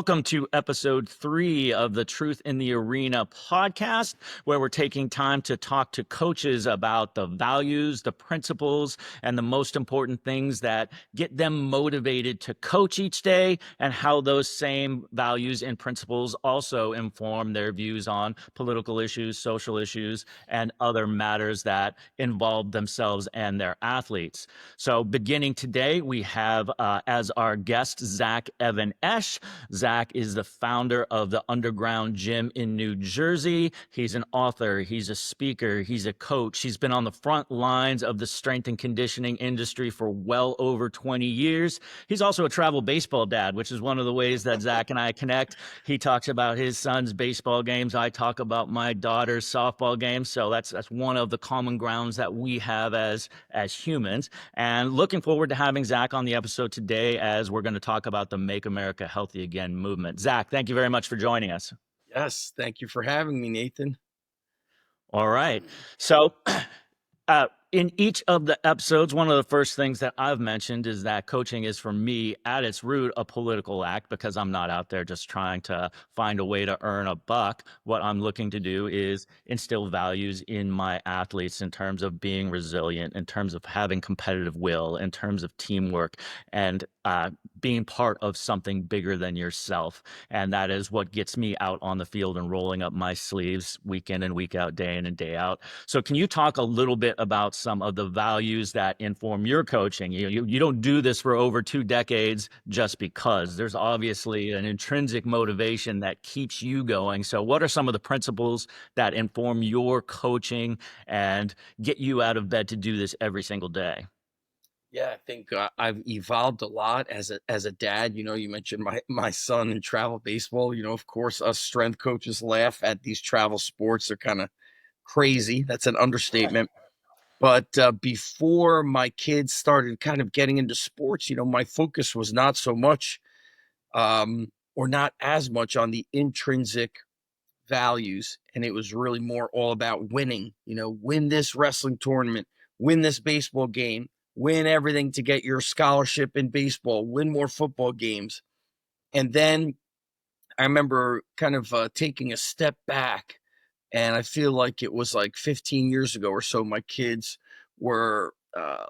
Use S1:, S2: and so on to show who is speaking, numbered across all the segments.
S1: Welcome to episode 3 of the Truth in the Arena podcast, where we're taking time to talk to coaches about the values, the principles, and the most important things that get them motivated to coach each day, and how those same values and principles also inform their views on political issues, social issues, and other matters that involve themselves and their athletes. So beginning today, we have as our guest, Zach Evan-Esh. Zach is the founder of the Underground Gym in New Jersey. He's an author, he's a speaker, he's a coach. He's been on the front lines of the strength and conditioning industry for well over 20 years. He's also a travel baseball dad, which is one of the ways that Zach and I connect. He talks about his son's baseball games. I talk about my daughter's softball games. So that's one of the common grounds that we have as humans. And looking forward to having Zach on the episode today, as we're going to talk about the Make America Healthy Again movement. Zach, thank you very much for joining us.
S2: Yes, thank you for having me, Nathan.
S1: All right. So in each of the episodes, one of the first things that I've mentioned is that coaching is, for me, at its root, a political act, because I'm not out there just trying to find a way to earn a buck. What I'm looking to do is instill values in my athletes in terms of being resilient, in terms of having competitive will, in terms of teamwork, and being part of something bigger than yourself. And that is what gets me out on the field and rolling up my sleeves week in and week out, day in and day out. So can you talk a little bit about some of the values that inform your coaching? You don't do this for over 2 decades just because. There's obviously an intrinsic motivation that keeps you going. So what are some of the principles that inform your coaching and get you out of bed to do this every single day?
S2: Yeah, I think I've evolved a lot as a dad. You mentioned my son in travel baseball. Of course, us strength coaches laugh at these travel sports. They're kind of crazy. That's an understatement. But before my kids started kind of getting into sports, my focus was not so much or not as much on the intrinsic values. And it was really more all about winning, win this wrestling tournament, win this baseball game, win everything to get your scholarship in baseball, win more football games. And then I remember kind of taking a step back, and I feel like it was like 15 years ago or so. My kids were,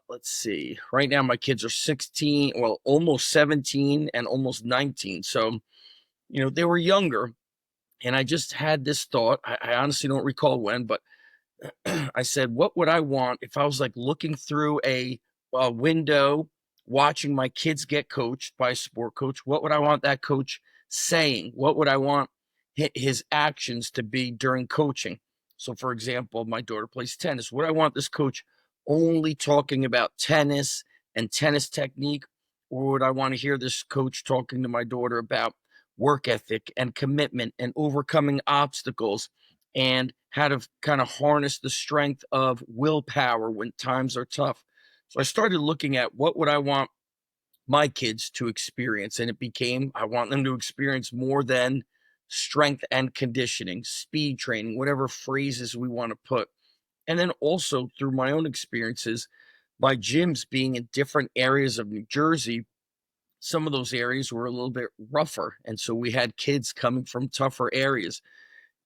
S2: let's see, right now my kids are 16, well, almost 17 and almost 19. So, they were younger. And I just had this thought. I honestly don't recall when, but I said, what would I want if I was like looking through a window, watching my kids get coached by a sport coach? What would I want that coach saying? What would I want his actions to be during coaching? So, for example, my daughter plays tennis. Would I want this coach only talking about tennis and tennis technique? Or would I want to hear this coach talking to my daughter about work ethic and commitment and overcoming obstacles and how to kind of harness the strength of willpower when times are tough? So I started looking at what would I want my kids to experience, and it became, I want them to experience more than strength and conditioning, speed training, whatever phrases we want to put. And then also through my own experiences, my gyms being in different areas of New Jersey, some of those areas were a little bit rougher. And so we had kids coming from tougher areas.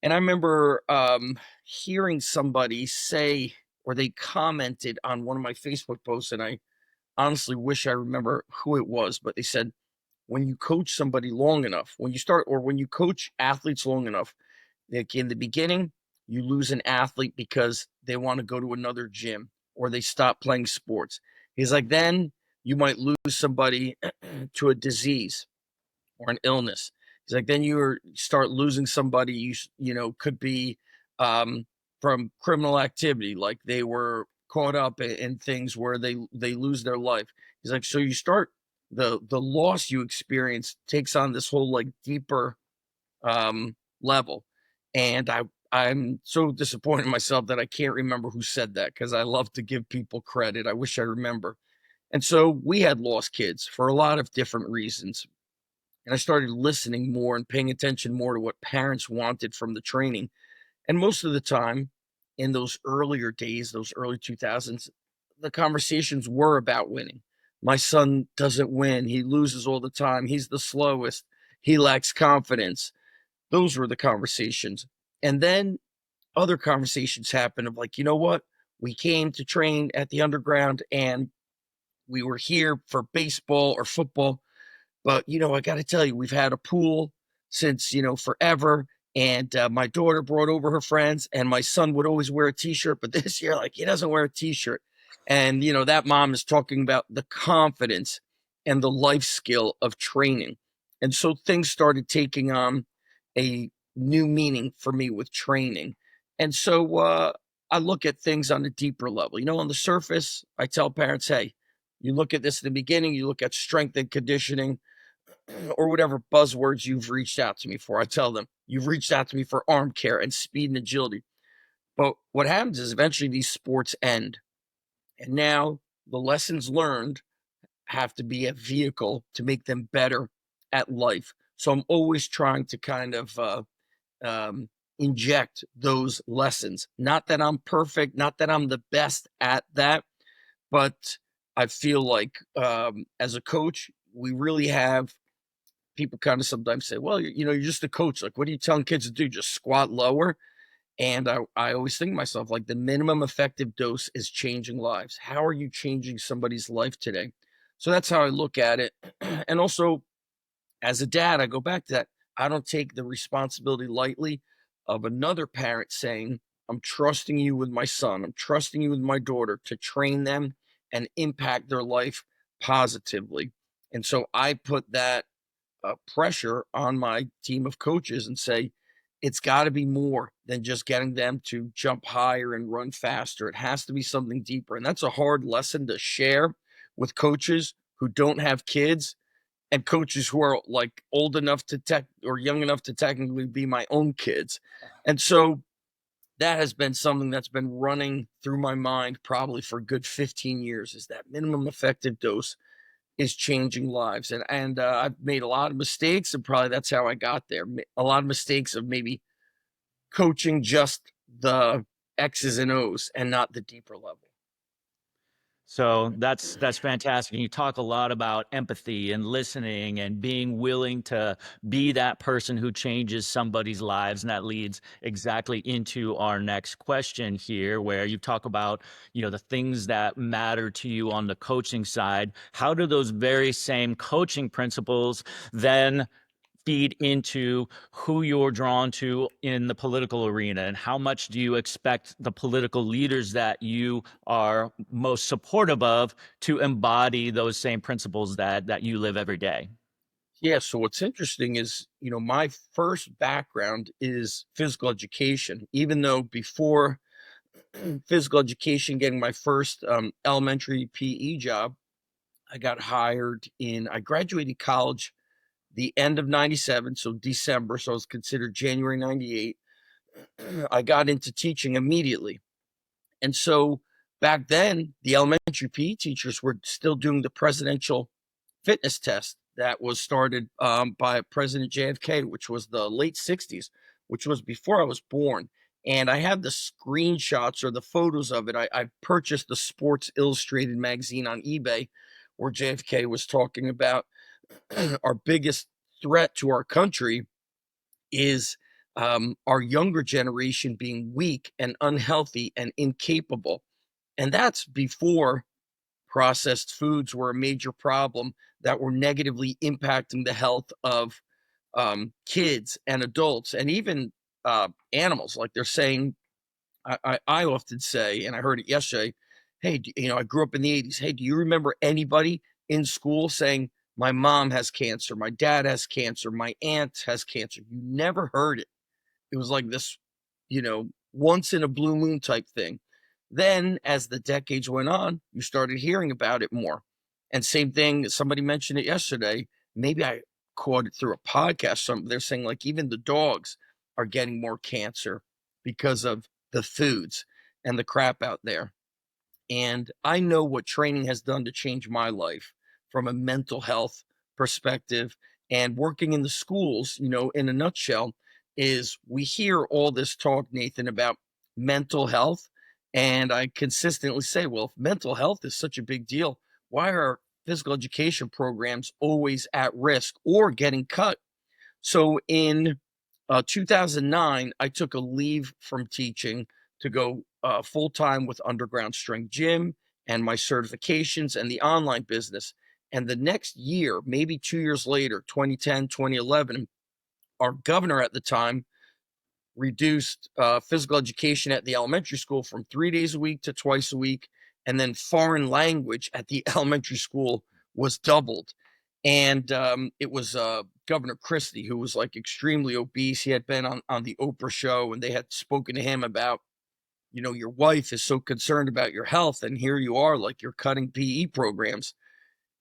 S2: And I remember hearing somebody say, or they commented on one of my Facebook posts, and I honestly wish I remember who it was, but they said, when you coach somebody long enough, when you coach athletes long enough, like in the beginning, you lose an athlete because they want to go to another gym or they stop playing sports. He's like, then you might lose somebody to a disease or an illness. He's like, then you start losing somebody could be from criminal activity, like they were caught up in things where they lose their life. He's like, so you start the loss you experience takes on this whole like deeper level. And I'm so disappointed in myself that I can't remember who said that, because I love to give people credit. I wish I remember. And so we had lost kids for a lot of different reasons. And I started listening more and paying attention more to what parents wanted from the training. And most of the time in those earlier days, those early 2000s, the conversations were about winning. My son doesn't win. He loses all the time. He's the slowest. he lacks confidence. Those were the conversations. And then other conversations happen of like, you know what? We came to train at the underground and we were here for baseball or football. But, I got to tell you, we've had a pool since, forever. And my daughter brought over her friends, and my son would always wear a t-shirt. But this year, like, he doesn't wear a t-shirt. And, that mom is talking about the confidence and the life skill of training. And so things started taking on a new meaning for me with training. And so I look at things on a deeper level. On the surface, I tell parents, hey, you look at this in the beginning, you look at strength and conditioning, or whatever buzzwords you've reached out to me for. I tell them, you've reached out to me for arm care and speed and agility. But what happens is eventually these sports end. And now the lessons learned have to be a vehicle to make them better at life. So I'm always trying to kind of um, inject those lessons. Not that I'm perfect, not that I'm the best at that, but I feel like as a coach, we really have people kind of sometimes say, well, you're just a coach. Like, what are you telling kids to do? Just squat lower? And I always think to myself, like, the minimum effective dose is changing lives. How are you changing somebody's life today? So that's how I look at it. And also, as a dad, I go back to that. I don't take the responsibility lightly of another parent saying, I'm trusting you with my son, I'm trusting you with my daughter to train them and impact their life positively. And so I put that pressure on my team of coaches and say, it's got to be more than just getting them to jump higher and run faster. It has to be something deeper. And that's a hard lesson to share with coaches who don't have kids and coaches who are like old enough to or young enough to technically be my own kids. And so that has been something that's been running through my mind probably for a good 15 years is that minimum effective dose is changing lives. And I've made a lot of mistakes, and probably that's how I got there. A lot of mistakes of maybe coaching just the X's and O's and not the deeper level.
S1: So that's fantastic. And you talk a lot about empathy and listening and being willing to be that person who changes somebody's lives. And that leads exactly into our next question here, where you talk about, the things that matter to you on the coaching side. How do those very same coaching principles then feed into who you're drawn to in the political arena, and how much do you expect the political leaders that you are most supportive of to embody those same principles that you live every day?
S2: Yeah. So what's interesting is, my first background is physical education, even though before physical education, getting my first elementary PE job, I graduated college the end of 97, so December, so I was considered January 98. I got into teaching immediately. And so back then, the elementary PE teachers were still doing the presidential fitness test that was started by President JFK, which was the late 60s, which was before I was born. And I have the screenshots or the photos of it. I purchased the Sports Illustrated magazine on eBay where JFK was talking about our biggest threat to our country is our younger generation being weak and unhealthy and incapable. And that's before processed foods were a major problem that were negatively impacting the health of kids and adults and even animals. Like they're saying, I often say, and I heard it yesterday, hey, I grew up in the 80s. Hey, do you remember anybody in school saying, my mom has cancer, my dad has cancer, my aunt has cancer? You never heard it. It was like this, once in a blue moon type thing. Then, as the decades went on, you started hearing about it more. And same thing, somebody mentioned it yesterday. Maybe I caught it through a podcast. They're saying like even the dogs are getting more cancer because of the foods and the crap out there. And I know what training has done to change my life from a mental health perspective. And working in the schools, in a nutshell, is we hear all this talk, Nathan, about mental health. And I consistently say, well, if mental health is such a big deal, why are physical education programs always at risk or getting cut? So in 2009, I took a leave from teaching to go full time with Underground Strength Gym and my certifications and the online business. And the next year, maybe 2 years later, 2010, 2011, our governor at the time reduced physical education at the elementary school from 3 days a week to twice a week. And then foreign language at the elementary school was doubled. And it was Governor Christie, who was like extremely obese. He had been on the Oprah show, and they had spoken to him about, your wife is so concerned about your health, and here you are, like you're cutting PE programs.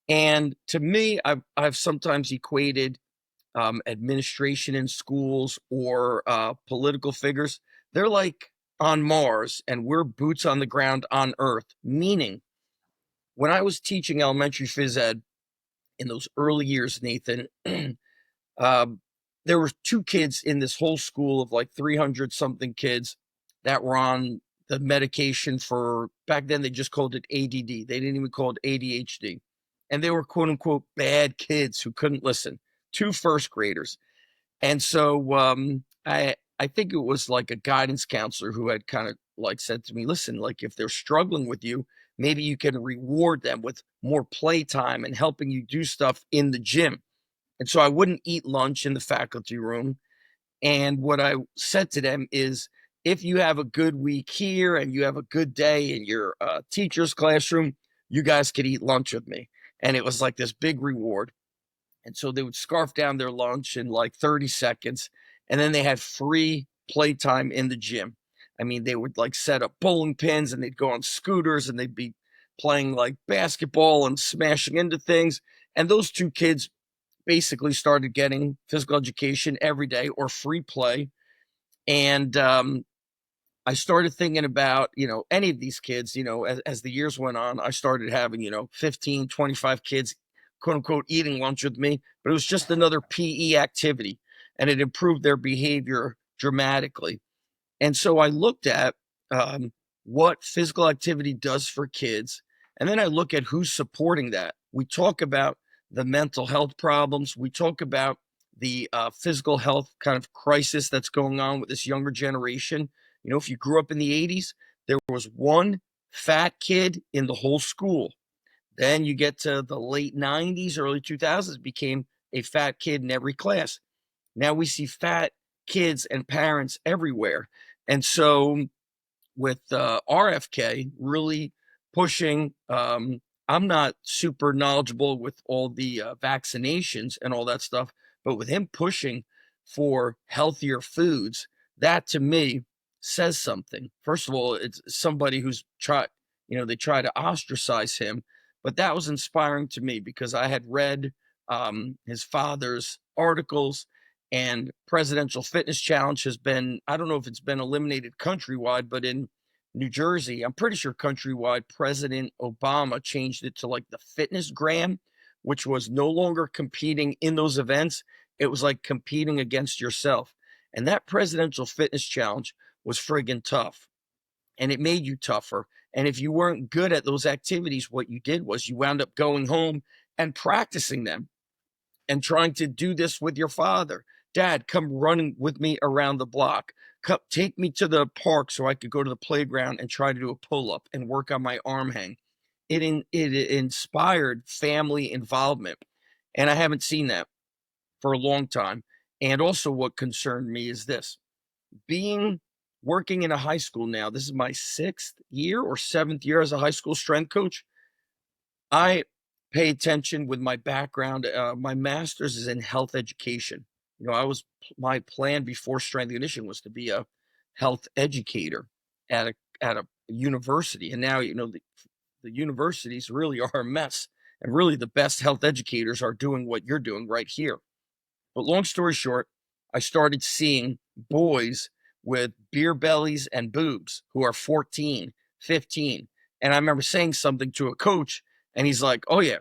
S2: And to me, I've sometimes equated administration in schools or political figures. They're like on Mars, and we're boots on the ground on Earth. Meaning, when I was teaching elementary phys ed in those early years, Nathan, um, there were two kids in this whole school of like 300 something kids that were on the medication for, back then they just called it ADD. They didn't even call it ADHD. And they were quote unquote bad kids who couldn't listen. Two first graders. And so I think it was like a guidance counselor who had kind of like said to me, listen, like if they're struggling with you, maybe you can reward them with more playtime and helping you do stuff in the gym. And so I wouldn't eat lunch in the faculty room. And what I said to them is, if you have a good week here and you have a good day in your teacher's classroom, you guys could eat lunch with me. And it was like this big reward. And so they would scarf down their lunch in like 30 seconds. And then they had free playtime in the gym. I mean, they would like set up bowling pins, and they'd go on scooters, and they'd be playing like basketball and smashing into things. And those two kids basically started getting physical education every day or free play. And I started thinking about, any of these kids, as the years went on, I started having, 15, 25 kids, quote unquote, eating lunch with me, but it was just another PE activity, and it improved their behavior dramatically. And so I looked at what physical activity does for kids. And then I look at who's supporting that. We talk about the mental health problems. We talk about the physical health kind of crisis that's going on with this younger generation. If you grew up in the 80s, there was one fat kid in the whole school. Then you get to the late 90s, early 2000s, became a fat kid in every class. Now we see fat kids and parents everywhere. And so with RFK really pushing, I'm not super knowledgeable with all the vaccinations and all that stuff, but with him pushing for healthier foods, that to me says something. First of all, it's somebody who's they try to ostracize him, but that was inspiring to me because I had read his father's articles, and Presidential Fitness Challenge has been, I don't know if it's been eliminated countrywide, but in New Jersey, I'm pretty sure countrywide, President Obama changed it to like the Fitness Gram, which was no longer competing in those events. It was like competing against yourself. And that Presidential Fitness Challenge was friggin' tough, and it made you tougher. And if you weren't good at those activities, what you did was you wound up going home and practicing them and trying to do this with your father. Dad, come running with me around the block. Come, take me to the park so I could go to the playground and try to do a pull up and work on my arm hang. It inspired family involvement. And I haven't seen that for a long time. And also, what concerned me is this: working in a high school now, this is my 6th year or 7th year as a high school strength coach. I pay attention with my background. My master's is in health education. My plan before strength and conditioning was to be a health educator at a university. And now, the universities really are a mess. And really the best health educators are doing what you're doing right here. But long story short, I started seeing boys with beer bellies and boobs who are 14, 15. And I remember saying something to a coach, and he's like, oh, yeah.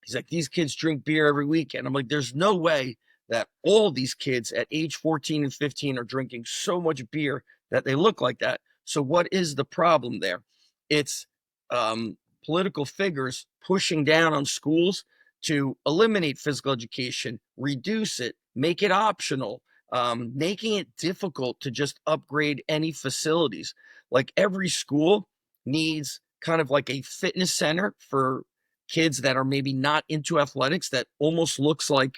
S2: He's like, these kids drink beer every weekend. I'm like, there's no way that all these kids at age 14 and 15 are drinking so much beer that they look like that. So what is the problem there? It's political figures pushing down on schools to eliminate physical education, reduce it, make it optional, making it difficult to just upgrade any facilities. Like every school needs kind of like a fitness center for kids that are maybe not into athletics that almost looks like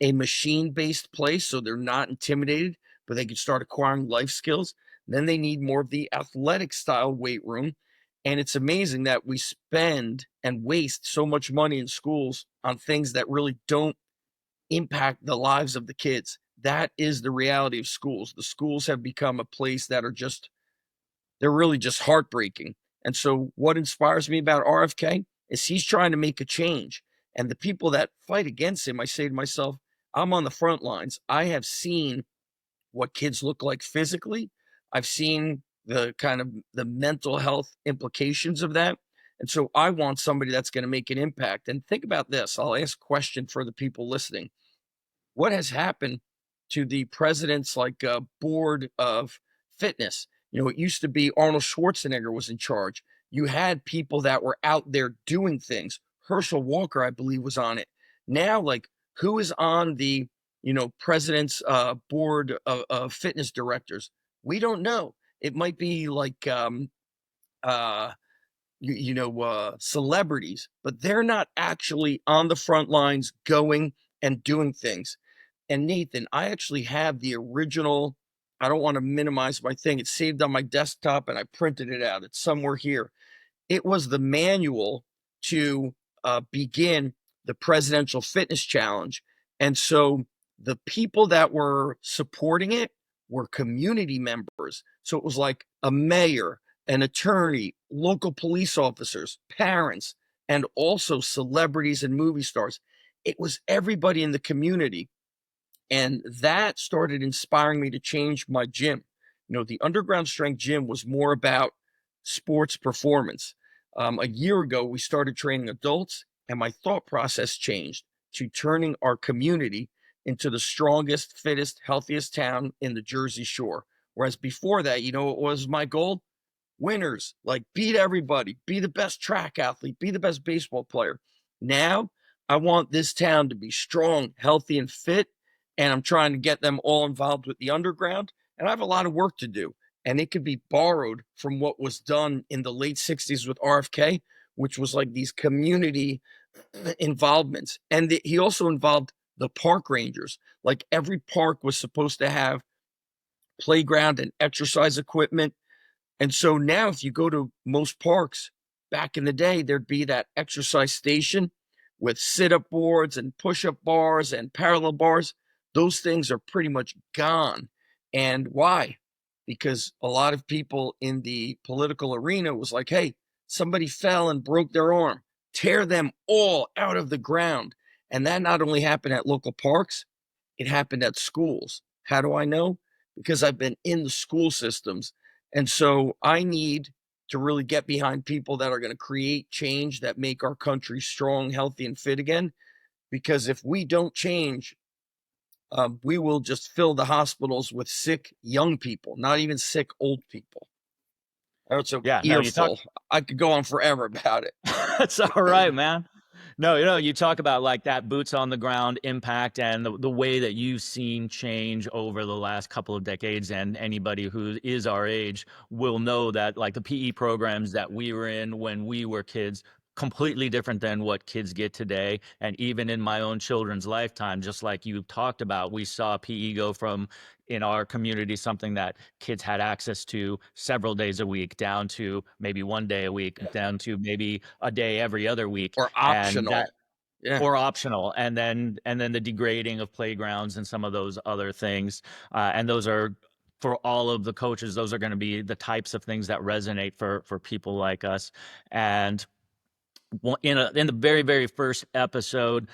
S2: a machine-based place so they're not intimidated, but they can start acquiring life skills. Then they need more of the athletic style weight room. And it's amazing that we spend and waste so much money in schools on things that really don't impact the lives of the kids. That is the reality of schools. The schools have become a place that are just, they're really just heartbreaking. And so, what inspires me about RFK is he's trying to make a change. And the people that fight against him, I say to myself, I'm on the front lines. I have seen what kids look like physically. I've seen the kind of the mental health implications of that. And so I want somebody that's going to make an impact. And think about this. I'll ask a question for the people listening. What has happened to the president's board of fitness? You know, it used to be Arnold Schwarzenegger was in charge. You had people that were out there doing things. Herschel Walker, I believe, was on it. Now, like, who is on the president's board of fitness directors? We don't know. It might be like uh, celebrities, but they're not actually on the front lines going and doing things. And Nathan, I actually have the original. I don't want to minimize my thing. It's saved on my desktop and I printed it out. It's somewhere here. It was the manual to begin the presidential fitness challenge. And so the people that were supporting it were community members. So it was like a mayor, an attorney, local police officers, parents, and also celebrities and movie stars. It was everybody in the community, and that started inspiring me to change my gym. You know, the underground strength gym was more about sports performance. A year ago, we started training adults, and my thought process changed to turning our community into the strongest, fittest, healthiest town in the Jersey Shore. Whereas before that, you know, what was my goal? Winners, like beat everybody, be the best track athlete, be the best baseball player. Now, I want this town to be strong, healthy, and fit. And I'm trying to get them all involved with the underground. And I have a lot of work to do. And it could be borrowed from what was done in the late 60s with RFK, which was like these community involvements. And he also involved the park rangers. Like every park was supposed to have playground and exercise equipment, and so now, if you go to most parks, back in the day, there'd be that exercise station with sit up boards and push up bars and parallel bars. Those things are pretty much gone. And why? Because a lot of people in the political arena was like, hey, somebody fell and broke their arm, tear them all out of the ground. And that not only happened at local parks, it happened at schools. How do I know? Because I've been in the school systems, and so I need to really get behind people that are going to create change that make our country strong, healthy, and fit again. Because if we don't change, we will just fill the hospitals with sick young people, not even sick old people. That's an
S1: Yeah, no, you talk.
S2: earful. I could go on forever about it.
S1: That's all right, man. No, you talk about like that boots on the ground impact and the way that you've seen change over the last couple of decades. And anybody who is our age will know that like the PE programs that we were in when we were kids, completely different than what kids get today. And even in my own children's lifetime, just like you talked about, we saw PE go from in our community something that kids had access to several days a week down to maybe one day a week down to maybe a day every other week,
S2: Or
S1: and that
S2: optional. Yeah.
S1: or optional, and then the degrading of playgrounds and some of those other things, and those are for all of the coaches, those are going to be the types of things that resonate for people like us. And in the very very first episode,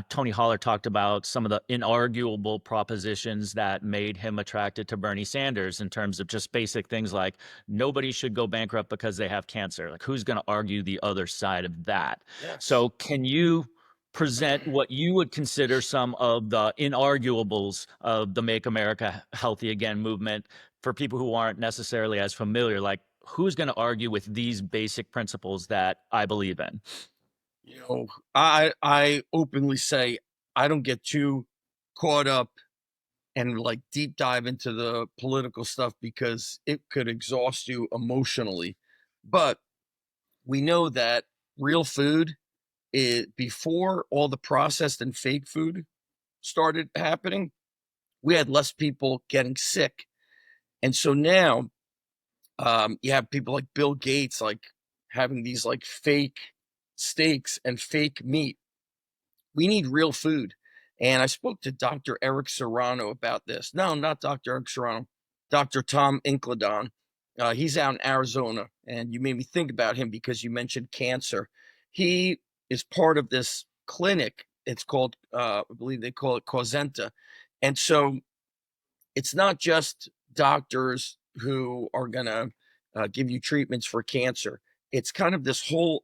S1: Tony Holler talked about some of the inarguable propositions that made him attracted to Bernie Sanders in terms of just basic things like nobody should go bankrupt because they have cancer. Like who's going to argue the other side of that?
S2: Yes.
S1: So can you present what you would consider some of the inarguables of the Make America Healthy Again movement for people who aren't necessarily as familiar? Like who's going to argue with these basic principles that I believe in?
S2: You know, I openly say I don't get too caught up and like deep dive into the political stuff because it could exhaust you emotionally. But we know that real food is, before all the processed and fake food started happening, we had less people getting sick. And so now you have people like Bill Gates, like having these like fake steaks and fake meat. We need real food. And I spoke to Dr. Eric Serrano about this. No, not Dr. Eric Serrano, Dr. Tom Incledon. He's out in Arizona, and you made me think about him because you mentioned cancer. He is part of this clinic. It's called, I believe they call it Cosenta. And so it's not just doctors who are going to give you treatments for cancer. It's kind of this whole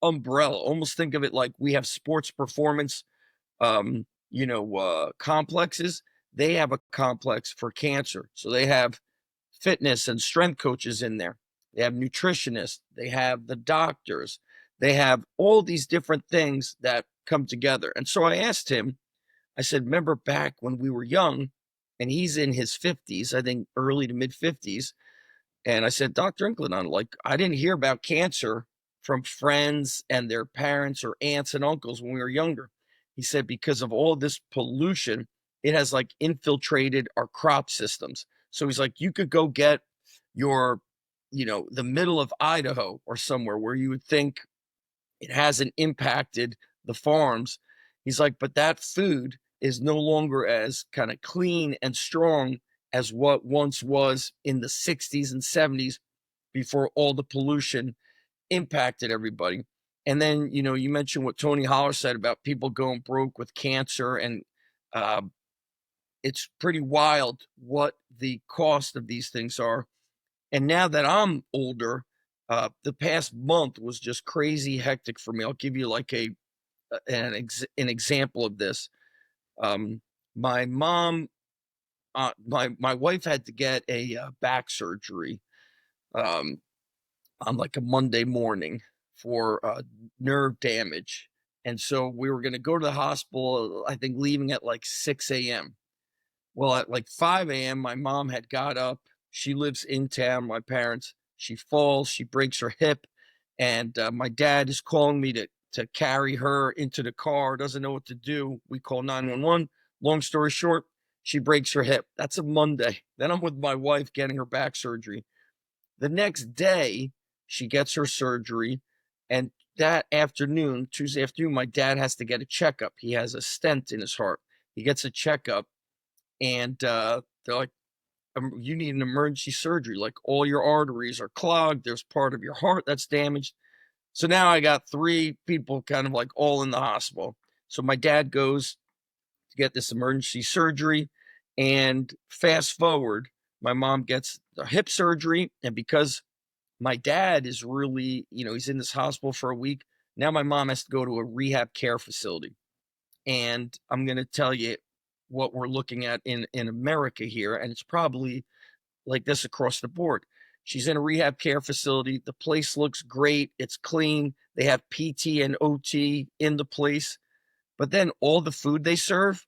S2: umbrella. Almost think of it like we have sports performance complexes. They have a complex for cancer. So they have fitness and strength coaches in there. They have nutritionists. They have the doctors. They have all these different things that come together. And so I asked him, I said, remember back when we were young, and he's in his 50s, I think early to mid 50s. And I said, Dr. Incledon, like, I didn't hear about cancer from friends and their parents or aunts and uncles when we were younger. He said, because of all this pollution, it has like infiltrated our crop systems. So he's like, you could go get your, the middle of Idaho or somewhere where you would think it hasn't impacted the farms. He's like, but that food is no longer as kind of clean and strong as what once was in the 60s and 70s before all the pollution impacted everybody. And then, you mentioned what Tony Holler said about people going broke with cancer. And uh, it's pretty wild what the cost of these things are. And now that I'm older, the past month was just crazy hectic for me. I'll give you like an example of this. My mom, my wife had to get a back surgery um, on like a Monday morning for nerve damage. And so we were going to go to the hospital, I think leaving at like 6 a.m. Well, at like 5 a.m., my mom had got up. She lives in town, my parents. She falls, she breaks her hip. And my dad is calling me to carry her into the car, doesn't know what to do. We call 911. Long story short, she breaks her hip. That's a Monday. Then I'm with my wife getting her back surgery. The next day, she gets her surgery. And that afternoon, Tuesday afternoon, my dad has to get a checkup. He has a stent in his heart. He gets a checkup, and they're like, you need an emergency surgery. Like all your arteries are clogged. There's part of your heart that's damaged. So now I got three people kind of like all in the hospital. So my dad goes to get this emergency surgery. And fast forward, my mom gets the hip surgery. And because my dad is really, he's in this hospital for a week, now my mom has to go to a rehab care facility. And I'm going to tell you what we're looking at in America here. And it's probably like this across the board. She's in a rehab care facility. The place looks great. It's clean. They have PT and OT in the place. But then all the food they serve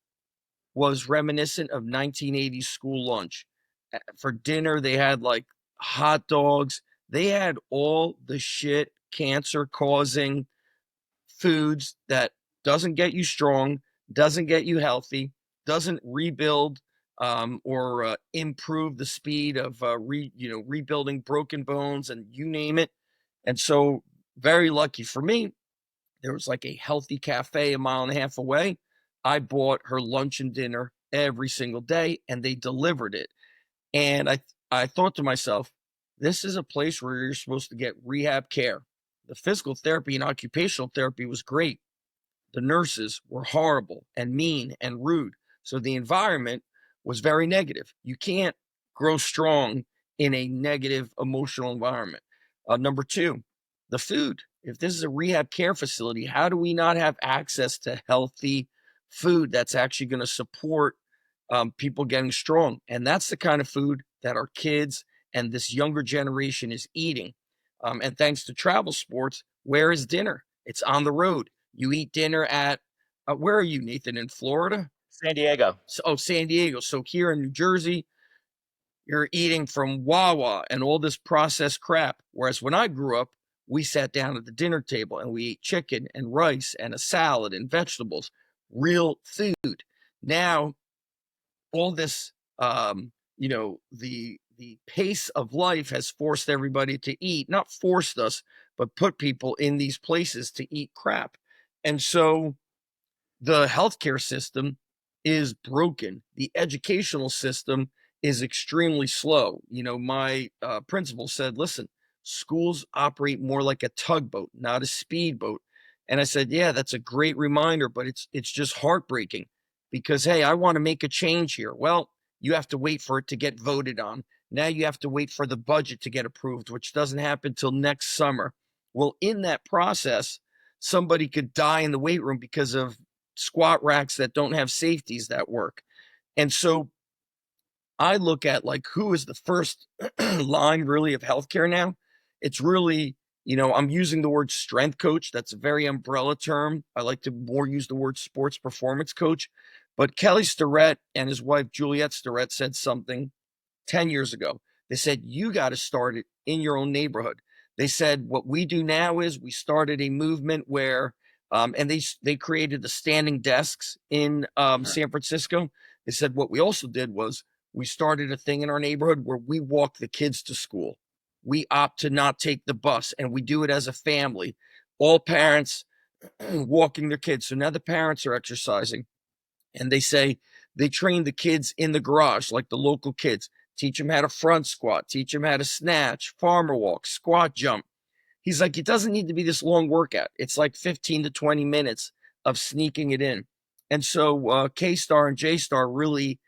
S2: was reminiscent of 1980s school lunch. For dinner, they had like hot dogs. They had all the shit cancer causing foods that doesn't get you strong, doesn't get you healthy, doesn't rebuild or improve the speed of rebuilding broken bones and you name it. And so, very lucky for me, there was like a healthy cafe a mile and a half away. I bought her lunch and dinner every single day, and they delivered it. And I thought to myself, this is a place where you're supposed to get rehab care. The physical therapy and occupational therapy was great. The nurses were horrible and mean and rude. So the environment was very negative. You can't grow strong in a negative emotional environment. Number two, the food. If this is a rehab care facility, how do we not have access to healthy food that's actually going to support people getting strong? And that's the kind of food that our kids and this younger generation is eating. And thanks to travel sports, where is dinner? It's on the road. You eat dinner at, where are you, Nathan, in Florida?
S1: San Diego.
S2: San Diego. So here in New Jersey, you're eating from Wawa and all this processed crap. Whereas when I grew up, we sat down at the dinner table and we ate chicken and rice and a salad and vegetables, real food. Now, all this, the pace of life has forced everybody to eat, not forced us, but put people in these places to eat crap. And so the healthcare system is broken. The educational system is extremely slow. My principal said, listen, schools operate more like a tugboat, not a speedboat. And I said, yeah, that's a great reminder, but it's just heartbreaking because, hey, I want to make a change here. Well, you have to wait for it to get voted on. Now you have to wait for the budget to get approved, which doesn't happen till next summer. Well, in that process, somebody could die in the weight room because of squat racks that don't have safeties that work. And so I look at like who is the first line really of healthcare now. It's really, I'm using the word strength coach. That's a very umbrella term. I like to more use the word sports performance coach. But Kelly Starrett and his wife, Juliette Starrett, said something 10 years ago. They said, you got to start it in your own neighborhood. They said, what we do now is we started a movement where, and they created the standing desks in San Francisco. They said, what we also did was we started a thing in our neighborhood where we walk the kids to school. We opt to not take the bus and we do it as a family, all parents walking their kids. So now the parents are exercising and they say they train the kids in the garage, like the local kids, teach them how to front squat, teach them how to snatch, farmer walk, squat jump. He's like, it doesn't need to be this long workout. It's like 15 to 20 minutes of sneaking it in. And so K-Star and J-Star really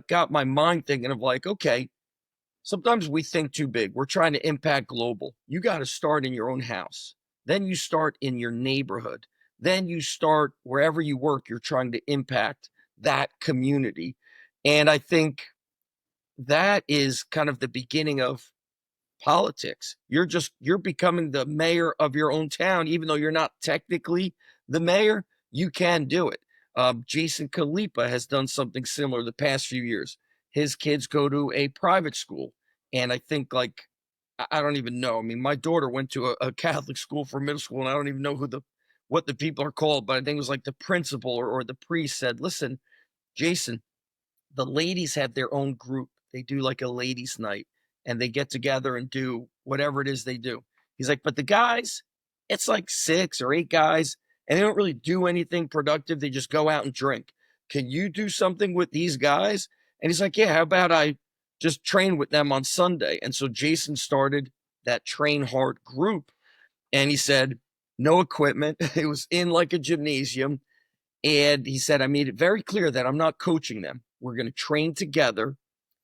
S2: got my mind thinking of like, okay, sometimes we think too big. We're trying to impact global. You got to start in your own house. Then you start in your neighborhood. Then you start wherever you work. You're trying to impact that community. And I think that is kind of the beginning of politics. You're becoming the mayor of your own town, even though you're not technically the mayor. You can do it. Jason Kalipa has done something similar the past few years. His kids go to a private school, and I think like I don't even know. I mean, my daughter went to a Catholic school for middle school, and I don't even know what the people are called, but I think it was like the principal or the priest said, "Listen, Jason, the ladies have their own group. They do like a ladies' night and they get together and do whatever it is they do." He's like, but the guys, it's like 6 or 8 guys and they don't really do anything productive. They just go out and drink. Can you do something with these guys? And he's like, yeah, how about I just train with them on Sunday? And so Jason started that Train Hard group and he said, no equipment. It was in like a gymnasium. And he said, I made it very clear that I'm not coaching them. We're going to train together.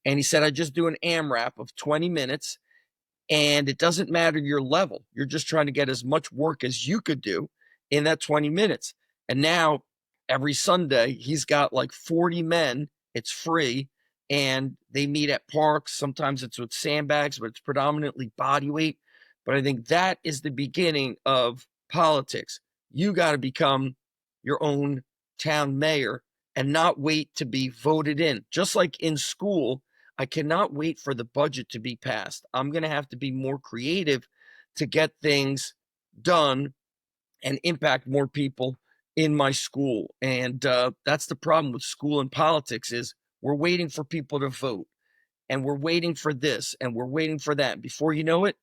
S2: And he said, I just do an AMRAP of 20 minutes. And it doesn't matter your level. You're just trying to get as much work as you could do in that 20 minutes. And now every Sunday, he's got like 40 men. It's free. And they meet at parks. Sometimes it's with sandbags, but it's predominantly body weight. But I think that is the beginning of politics. You got to become your own town mayor and not wait to be voted in. Just like in school, I cannot wait for the budget to be passed. I'm going to have to be more creative to get things done and impact more people in my school. And that's the problem with school and politics is we're waiting for people to vote and we're waiting for this and we're waiting for that. Before you know it,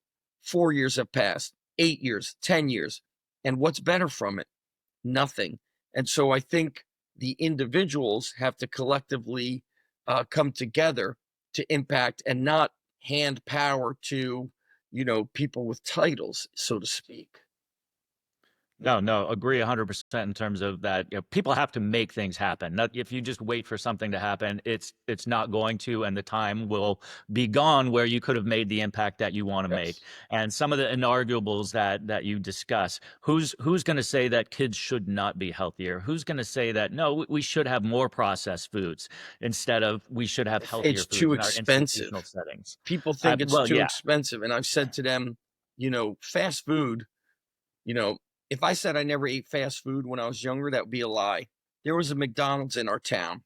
S2: 4 years have passed, 8 years, 10 years. And what's better from it? Nothing. And so I think the individuals have to collectively come together to impact and not hand power to, people with titles, so to speak.
S1: No, agree 100% in terms of that. People have to make things happen. Not, if you just wait for something to happen, it's not going to, and the time will be gone where you could have made the impact that you want to make.
S2: Yes.
S1: And some of the inarguables that you discuss, who's going to say that kids should not be healthier? Who's going to say that no, we should have more processed foods instead of we should have healthier
S2: It's
S1: foods
S2: too
S1: in our institutional
S2: expensive.
S1: settings?
S2: People think it's
S1: Well,
S2: too
S1: yeah,
S2: expensive. And I've said to them, fast food, you know, if I said I never ate fast food when I was younger, that would be a lie. there was a McDonald's in our town.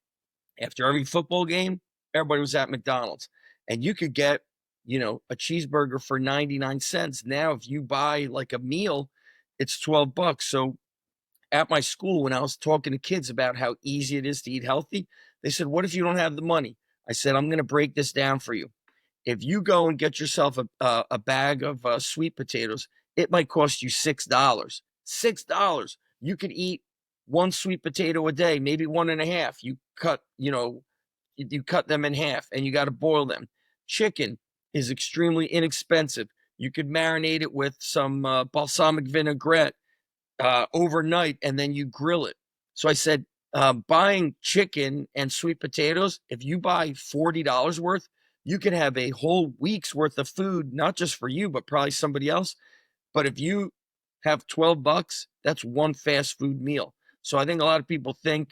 S2: After every football game, everybody was at McDonald's, and you could get, a cheeseburger for 99 cents. Now, if you buy like a meal, it's 12 bucks. So at my school, when I was talking to kids about how easy it is to eat healthy, they said, "What if you don't have the money?" I said, "I'm going to break this down for you. If you go and get yourself a bag of sweet potatoes, it might cost you $6. $6. You could eat one sweet potato a day, maybe one and a half. You cut them in half, and you got to boil them. Chicken is extremely inexpensive. You could marinate it with some balsamic vinaigrette overnight, and then you grill it." So I said, buying chicken and sweet potatoes, if you buy $40 worth, you can have a whole week's worth of food, not just for you, but probably somebody else. But if you have 12 bucks, that's one fast food meal. So I think a lot of people think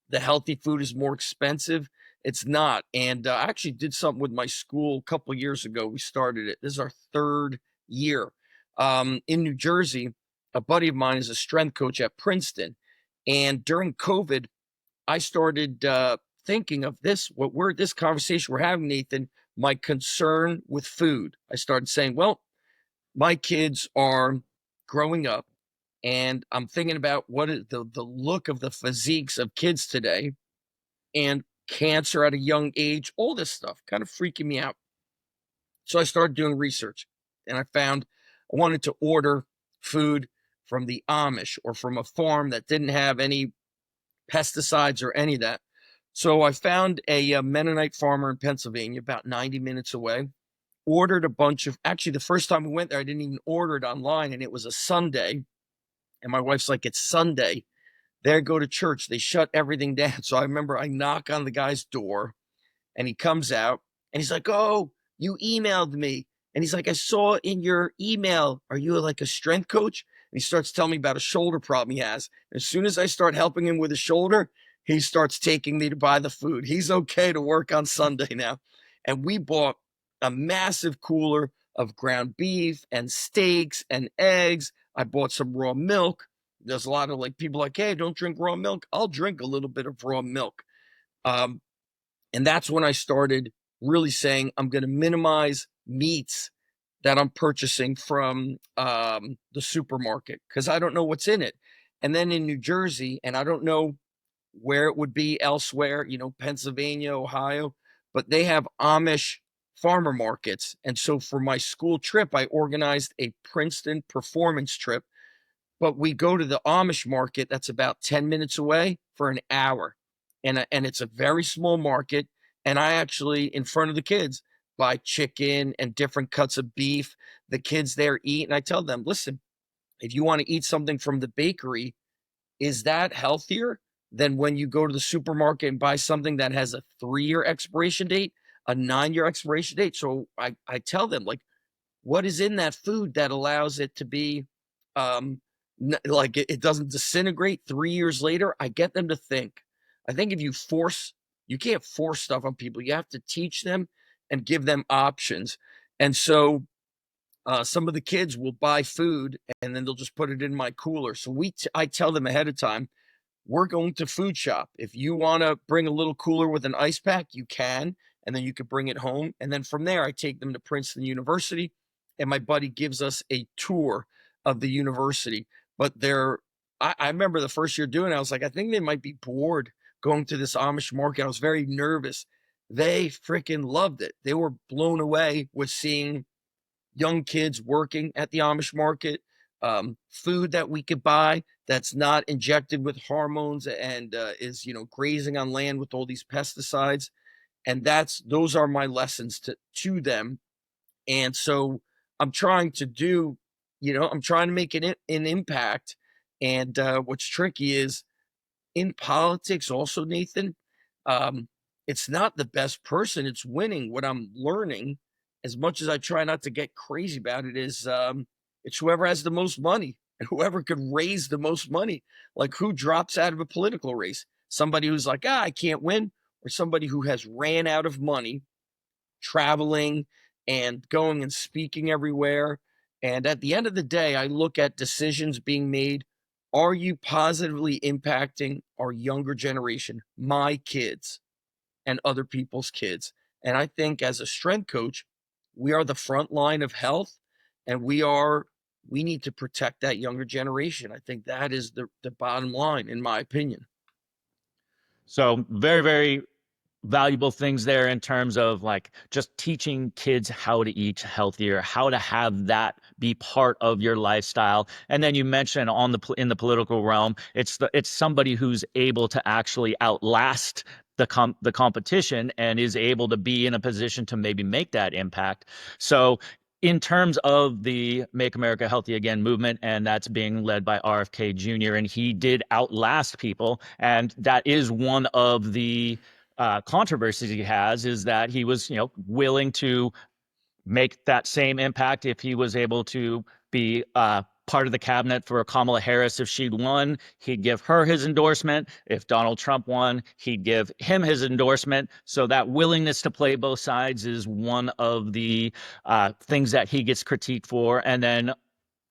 S2: the healthy food is more expensive. It's not. And I actually did something with my school a couple years ago. We started it. This is our third year. In New Jersey, a buddy of mine is a strength coach at Princeton. And during COVID, I started thinking of this conversation we're having, Nathan, my concern with food. I started saying, well, my kids are growing up, and I'm thinking about what is the look of the physiques of kids today, and cancer at a young age, all this stuff kind of freaking me out. So I started doing research, and I found I wanted to order food from the Amish or from a farm that didn't have any pesticides or any of that. So I found a Mennonite farmer in Pennsylvania, about 90 minutes away, ordered a bunch of, actually, the first time we went there, I didn't even order it online, and it was a Sunday. And my wife's like, "It's Sunday. They go to church. They shut everything down." So I remember I knock on the guy's door, and he comes out, and he's like, "Oh, you emailed me." And he's like, "I saw in your email, are you like a strength coach?" And he starts telling me about a shoulder problem he has. As soon as I start helping him with his shoulder, he starts taking me to buy the food. He's okay to work on Sunday now. And we bought a massive cooler of ground beef and steaks and eggs. I bought some raw milk. There's a lot of like people like, "Hey, don't drink raw milk." I'll drink a little bit of raw milk. Um, and that's when I started really saying, I'm going to minimize meats that I'm purchasing from the supermarket because I don't know what's in it. And then in New Jersey, and I don't know where it would be elsewhere, Pennsylvania, Ohio, but they have Amish farmer markets. And so for my school trip, I organized a Princeton performance trip, but we go to the Amish market that's about 10 minutes away for an hour. And it's a very small market. And I actually, in front of the kids, buy chicken and different cuts of beef. The kids there eat. And I tell them, listen, if you want to eat something from the bakery, is that healthier than when you go to the supermarket and buy something that has a 3-year expiration date, a 9-year expiration date? So I tell them, like, what is in that food that allows it to be like it doesn't disintegrate 3 years later? I get them to think. I think if you can't force stuff on people. You have to teach them and give them options. And so some of the kids will buy food and then they'll just put it in my cooler. So I tell them ahead of time, we're going to food shop. If you want to bring a little cooler with an ice pack, you can, and then you could bring it home. And then from there, I take them to Princeton University, and my buddy gives us a tour of the university. But I remember the first year doing it, I was like, I think they might be bored going to this Amish market. I was very nervous. They freaking loved it. They were blown away with seeing young kids working at the Amish market, food that we could buy that's not injected with hormones and is grazing on land with all these pesticides. And those are my lessons to them. And so I'm trying to make an impact. And what's tricky is in politics also, Nathan, um, it's not the best person it's winning. What I'm learning, as much as I try not to get crazy about it, is it's whoever has the most money and whoever could raise the most money. Like, who drops out of a political race? Somebody who's like, I can't win, or somebody who has ran out of money traveling and going and speaking everywhere. And at the end of the day, I look at decisions being made Are you positively impacting our younger generation, my kids and other people's kids? And I think as a strength coach, we are the front line of health, and we need to protect that younger generation. I think that is the bottom line, in my opinion.
S1: So very, very valuable things there in terms of like just teaching kids how to eat healthier, how to have that be part of your lifestyle. And then you mentioned on in the political realm, it's somebody who's able to actually outlast the competition and is able to be in a position to maybe make that impact. So in terms of the Make America Healthy Again movement, and that's being led by RFK Jr., and he did outlast people. And that is one of the controversies he has, is that he was, willing to make that same impact if he was able to be part of the cabinet for Kamala Harris. If she'd won, he'd give her his endorsement. If Donald Trump won, he'd give him his endorsement. So that willingness to play both sides is one of the things that he gets critiqued for. And then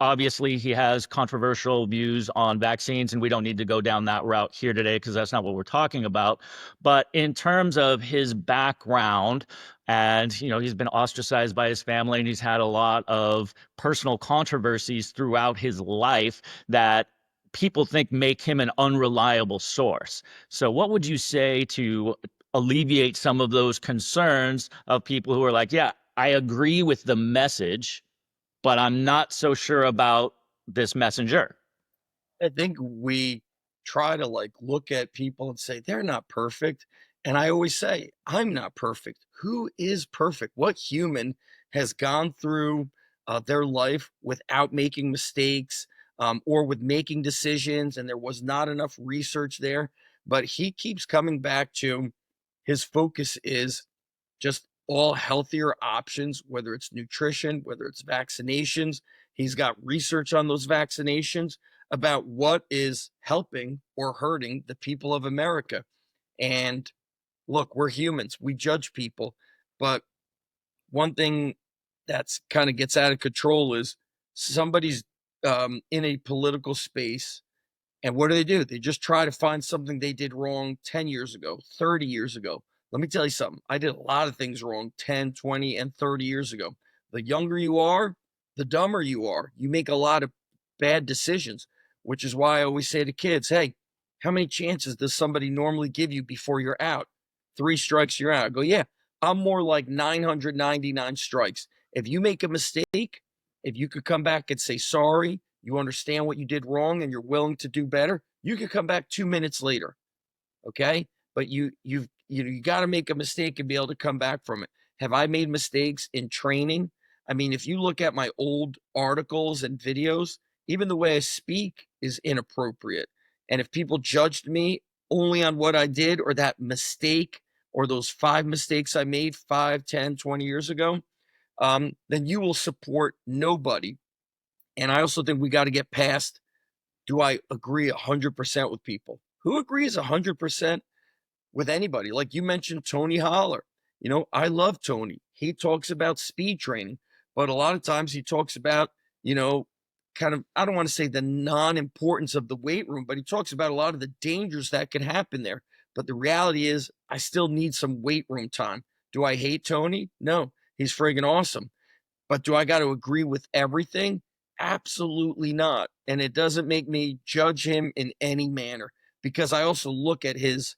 S1: obviously, he has controversial views on vaccines, and we don't need to go down that route here today because that's not what we're talking about. But in terms of his background, and he's been ostracized by his family, and he's had a lot of personal controversies throughout his life that people think make him an unreliable source. So, what would you say to alleviate some of those concerns of people who are like, yeah, I agree with the message, but I'm not so sure about this messenger?
S2: I think we try to like look at people and say they're not perfect. And I always say, I'm not perfect. Who is perfect? What human has gone through their life without making mistakes, or with making decisions, and there was not enough research there? But he keeps coming back to his focus is just all healthier options, whether it's nutrition, whether it's vaccinations. He's got research on those vaccinations about what is helping or hurting the people of America. And look, we're humans, we judge people. But one thing that's kind of gets out of control is somebody's in a political space, and what do? They just try to find something they did wrong 10 years ago, 30 years ago. Let me tell you something. I did a lot of things wrong 10, 20, and 30 years ago. The younger you are, the dumber you are. You make a lot of bad decisions, which is why I always say to kids, hey, how many chances does somebody normally give you before you're out? 3 strikes, you're out. I go, yeah, I'm more like 999 strikes. If you make a mistake, if you could come back and say sorry, you understand what you did wrong and you're willing to do better, you could come back 2 minutes later. Okay. But you got to make a mistake and be able to come back from it. Have I made mistakes in training? I mean, if you look at my old articles and videos, even the way I speak is inappropriate. And if people judged me only on what I did or that mistake or those 5 mistakes I made 5, 10, 20 years ago, then you will support nobody. And I also think we got to get past, do I agree 100% with people? Who agrees 100% with anybody? Like you mentioned, Tony Holler. I love Tony. He talks about speed training, but a lot of times he talks about, you know, kind of, I don't want to say the non importance of the weight room, but he talks about a lot of the dangers that could happen there. But the reality is, I still need some weight room time. Do I hate Tony? No, he's friggin' awesome. But do I got to agree with everything? Absolutely not. And it doesn't make me judge him in any manner, because I also look at his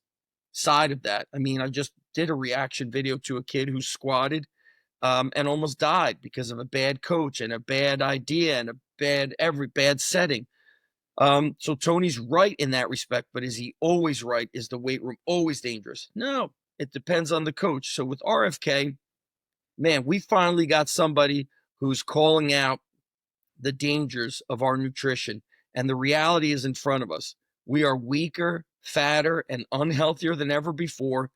S2: side of that. I mean, I just did a reaction video to a kid who squatted and almost died because of a bad coach and a bad idea and a bad setting. So Tony's right in that respect, but is he always right? Is the weight room always dangerous? No, it depends on the coach. So with RFK, man, we finally got somebody who's calling out the dangers of our nutrition. And the reality is in front of us. We are weaker, fatter, and unhealthier than ever before.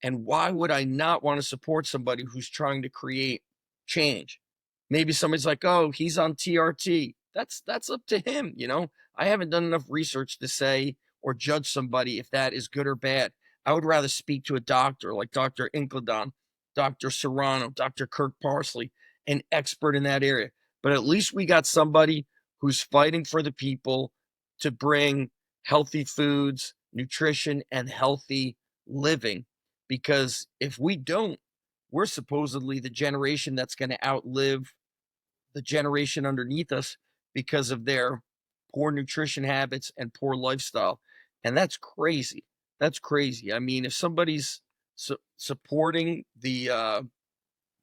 S2: And why would I not want to support somebody who's trying to create change? Maybe somebody's like, oh, he's on TRT. That's up to him. I haven't done enough research to say or judge somebody if that is good or bad. I would rather speak to a doctor like Dr. Incledon, Dr. Serrano, Dr. Kirk Parsley, an expert in that area. But at least we got somebody who's fighting for the people, to bring healthy foods, nutrition, and healthy living. Because if we don't, we're supposedly the generation that's going to outlive the generation underneath us because of their poor nutrition habits and poor lifestyle. And that's crazy. That's crazy. I mean, if somebody's supporting the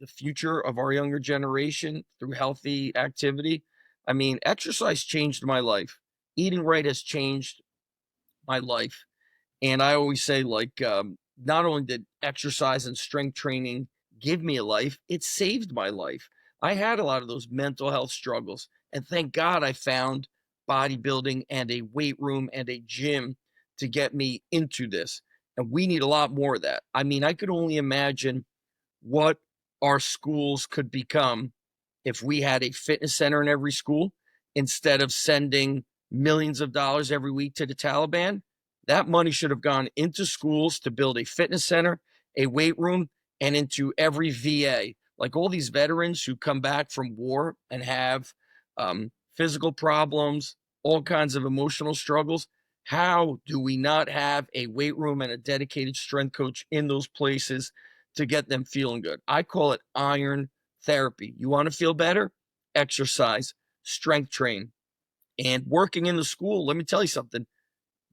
S2: future of our younger generation through healthy activity, I mean, exercise changed my life. Eating right has changed my life. And I always say, like, not only did exercise and strength training give me a life, it saved my life. I had a lot of those mental health struggles. And thank God I found bodybuilding and a weight room and a gym to get me into this. And we need a lot more of that. I mean, I could only imagine what our schools could become if we had a fitness center in every school instead of sending millions of dollars every week to the Taliban. That money should have gone into schools to build a fitness center, a weight room, and into every VA. Like all these veterans who come back from war and have physical problems, all kinds of emotional struggles. How do we not have a weight room and a dedicated strength coach in those places to get them feeling good? I call it iron therapy. You want to feel better? Exercise, strength train. And working in the school, let me tell you something.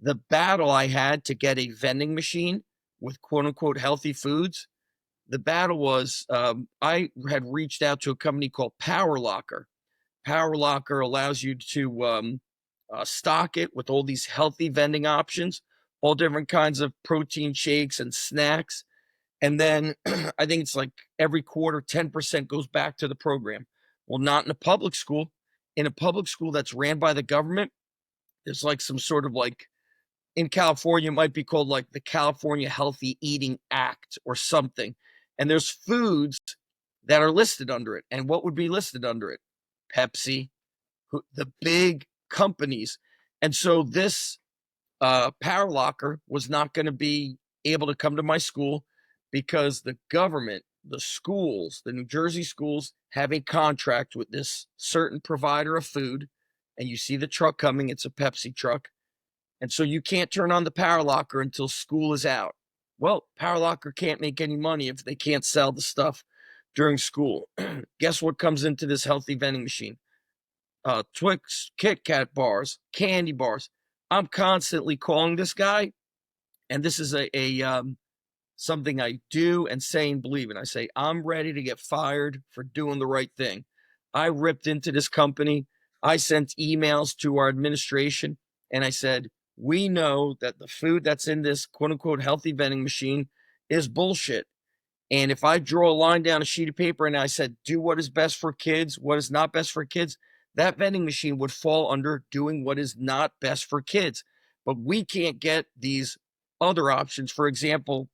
S2: The battle I had to get a vending machine with quote unquote healthy foods, the battle was I had reached out to a company called Power Locker. Power Locker allows you to stock it with all these healthy vending options, all different kinds of protein shakes and snacks. And then I think it's like every quarter, 10% goes back to the program. Well, not in a public school. In a public school that's ran by the government, there's like some sort of like, in California, it might be called like the California Healthy Eating Act or something. And there's foods that are listed under it. And what would be listed under it? Pepsi, the big companies. And so this power locker was not going to be able to come to my school because the government, the schools, the New Jersey schools have a contract with this certain provider of food. And you see the truck coming, it's a Pepsi truck. And so you can't turn on the power locker until school is out. Well, power locker can't make any money if they can't sell the stuff during school. Guess what comes into this healthy vending machine? Twix, Kit Kat bars, candy bars. I'm constantly calling this guy, and this is a something I do and say and believe in. I say, I'm ready to get fired for doing the right thing. I ripped into this company. I sent emails to our administration, and I said, we know that the food that's in this quote unquote healthy vending machine is bullshit. And if I draw a line down a sheet of paper and I said, do what is best for kids, what is not best for kids, that vending machine would fall under doing what is not best for kids. But we can't get these other options. For example,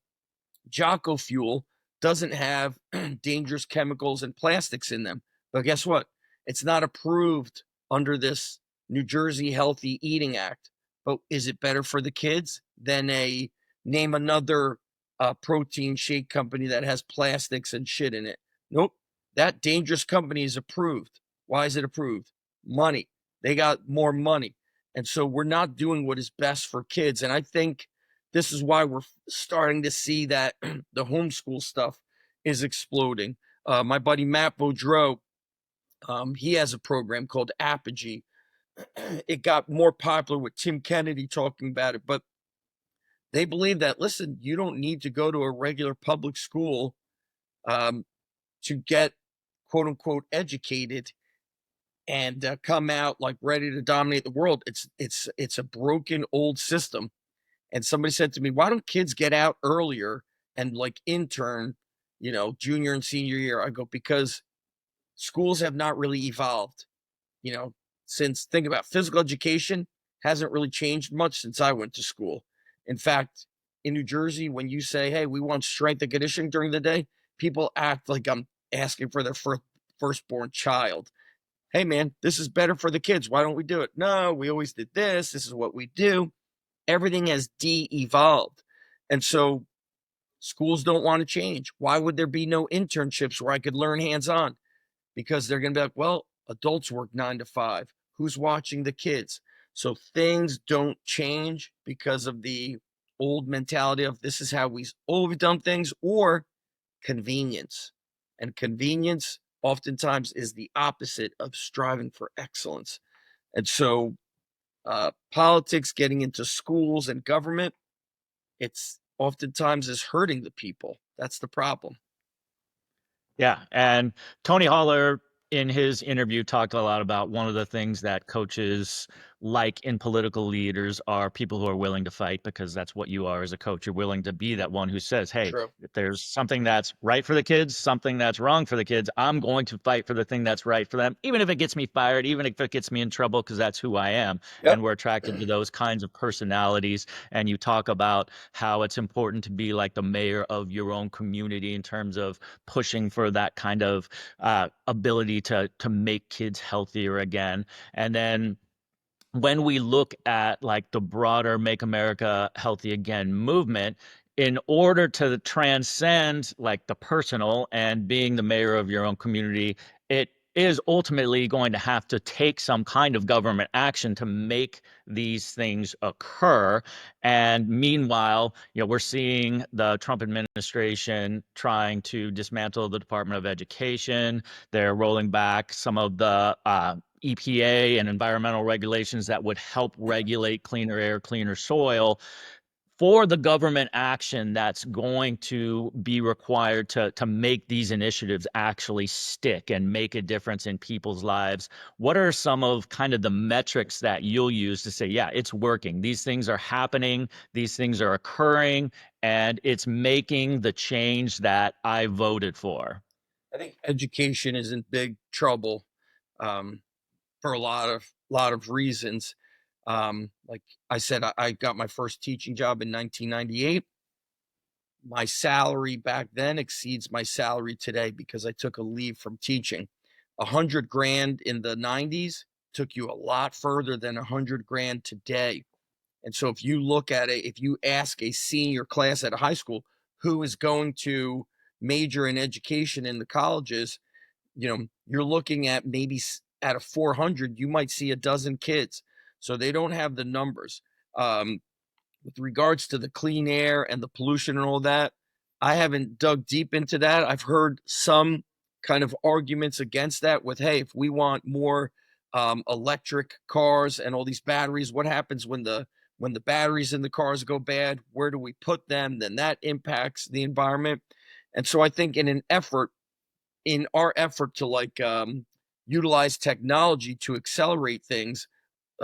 S2: Jocko Fuel doesn't have dangerous chemicals and plastics in them. But guess what? It's not approved under this New Jersey Healthy Eating Act. But is it better for the kids than name another protein shake company that has plastics and shit in it? Nope. That dangerous company is approved. Why is it approved? Money. They got more money. And so we're not doing what is best for kids. And I think this is why we're starting to see that the homeschool stuff is exploding. My buddy Matt Boudreau, he has a program called Apogee. It got more popular with Tim Kennedy talking about it, but they believe that, listen, you don't need to go to a regular public school um, to get quote unquote educated and come out like ready to dominate the world. It's a broken old system. And somebody said to me, why don't kids get out earlier and like intern, junior and senior year? I go, because schools have not really evolved, you know, since think about physical education hasn't really changed much since I went to school. In fact, in New Jersey, when you say, hey, we want strength and conditioning during the day, people act like I'm asking for their firstborn child. Hey, man, this is better for the kids. Why don't we do it? No, we always did this. This is what we do. Everything has de-evolved. And so schools don't want to change. Why would there be no internships where I could learn hands-on? Because they're going to be like, well, adults work 9 to 5. Who's watching the kids? So things don't change because of the old mentality of this is how we've always done things, or convenience. And convenience oftentimes is the opposite of striving for excellence. And so politics getting into schools and government, it's oftentimes is hurting the people. That's the problem.
S1: Yeah. And Tony Holler, in his interview, talked a lot about one of the things that coaches like in political leaders are people who are willing to fight, because that's what you are as a coach. You're willing to be that one who says, hey,
S2: True.
S1: if there's something that's right for the kids, something that's wrong for the kids, I'm going to fight for the thing that's right for them, even if it gets me fired, even if it gets me in trouble, because that's who I am.
S2: Yep.
S1: And we're attracted to those kinds of personalities. And you talk about how it's important to be like the mayor of your own community in terms of pushing for that kind of ability to make kids healthier again. And then when we look at like the broader Make America Healthy Again movement, in order to transcend like the personal and being the mayor of your own community, it is ultimately going to have to take some kind of government action to make these things occur. And meanwhile, we're seeing the Trump administration trying to dismantle the Department of Education. They're rolling back some of the EPA and environmental regulations that would help regulate cleaner air, cleaner soil, for the government action that's going to be required to make these initiatives actually stick and make a difference in people's lives. What are some of kind of the metrics that you'll use to say, yeah, it's working? These things are happening, these things are occurring, and it's making the change that I voted for.
S2: I think education is in big trouble, um, for a lot of reasons. Like I said, I got my first teaching job in 1998. My salary back then exceeds my salary today because I took a leave from teaching. 100 grand in the 90s took you a lot further than 100 grand today. And so if you look at it, if you ask a senior class at a high school who is going to major in education in the colleges, you're looking at maybe out of 400, you might see a dozen kids. So they don't have the numbers. With regards to the clean air and the pollution and all that, I haven't dug deep into that. I've heard some kind of arguments against that with, hey, if we want more electric cars and all these batteries, what happens when the batteries in the cars go bad? Where do we put them? Then that impacts the environment. And so I think in our effort to utilize technology to accelerate things,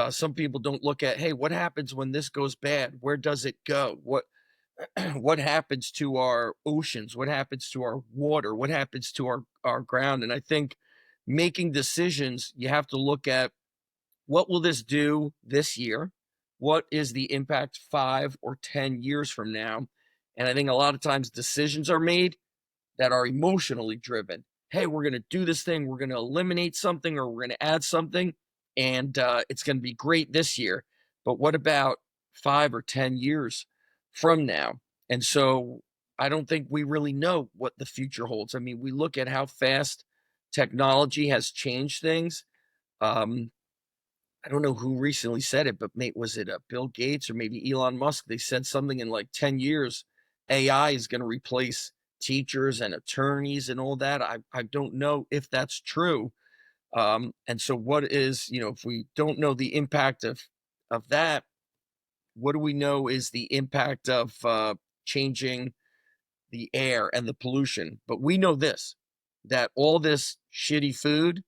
S2: some people don't look at, hey, what happens when this goes bad? Where does it go? What happens to our oceans? What happens to our water? What happens to our ground? And I think making decisions, you have to look at, what will this do this year? What is the impact 5 or 10 years from now? And I think a lot of times decisions are made that are emotionally driven. Hey, we're going to do this thing. We're going to eliminate something, or we're going to add something, and it's going to be great this year. But what about 5 or 10 years from now? And so I don't think we really know what the future holds. I mean, we look at how fast technology has changed things. Um, I don't know who recently said it, but was it Bill Gates or maybe Elon Musk? They said something in like 10 years, AI is going to replace teachers and attorneys and all that. I don't know if that's true. And so if we don't know the impact of that, what do we know is the impact of changing the air and the pollution? But we know this, that all this shitty food,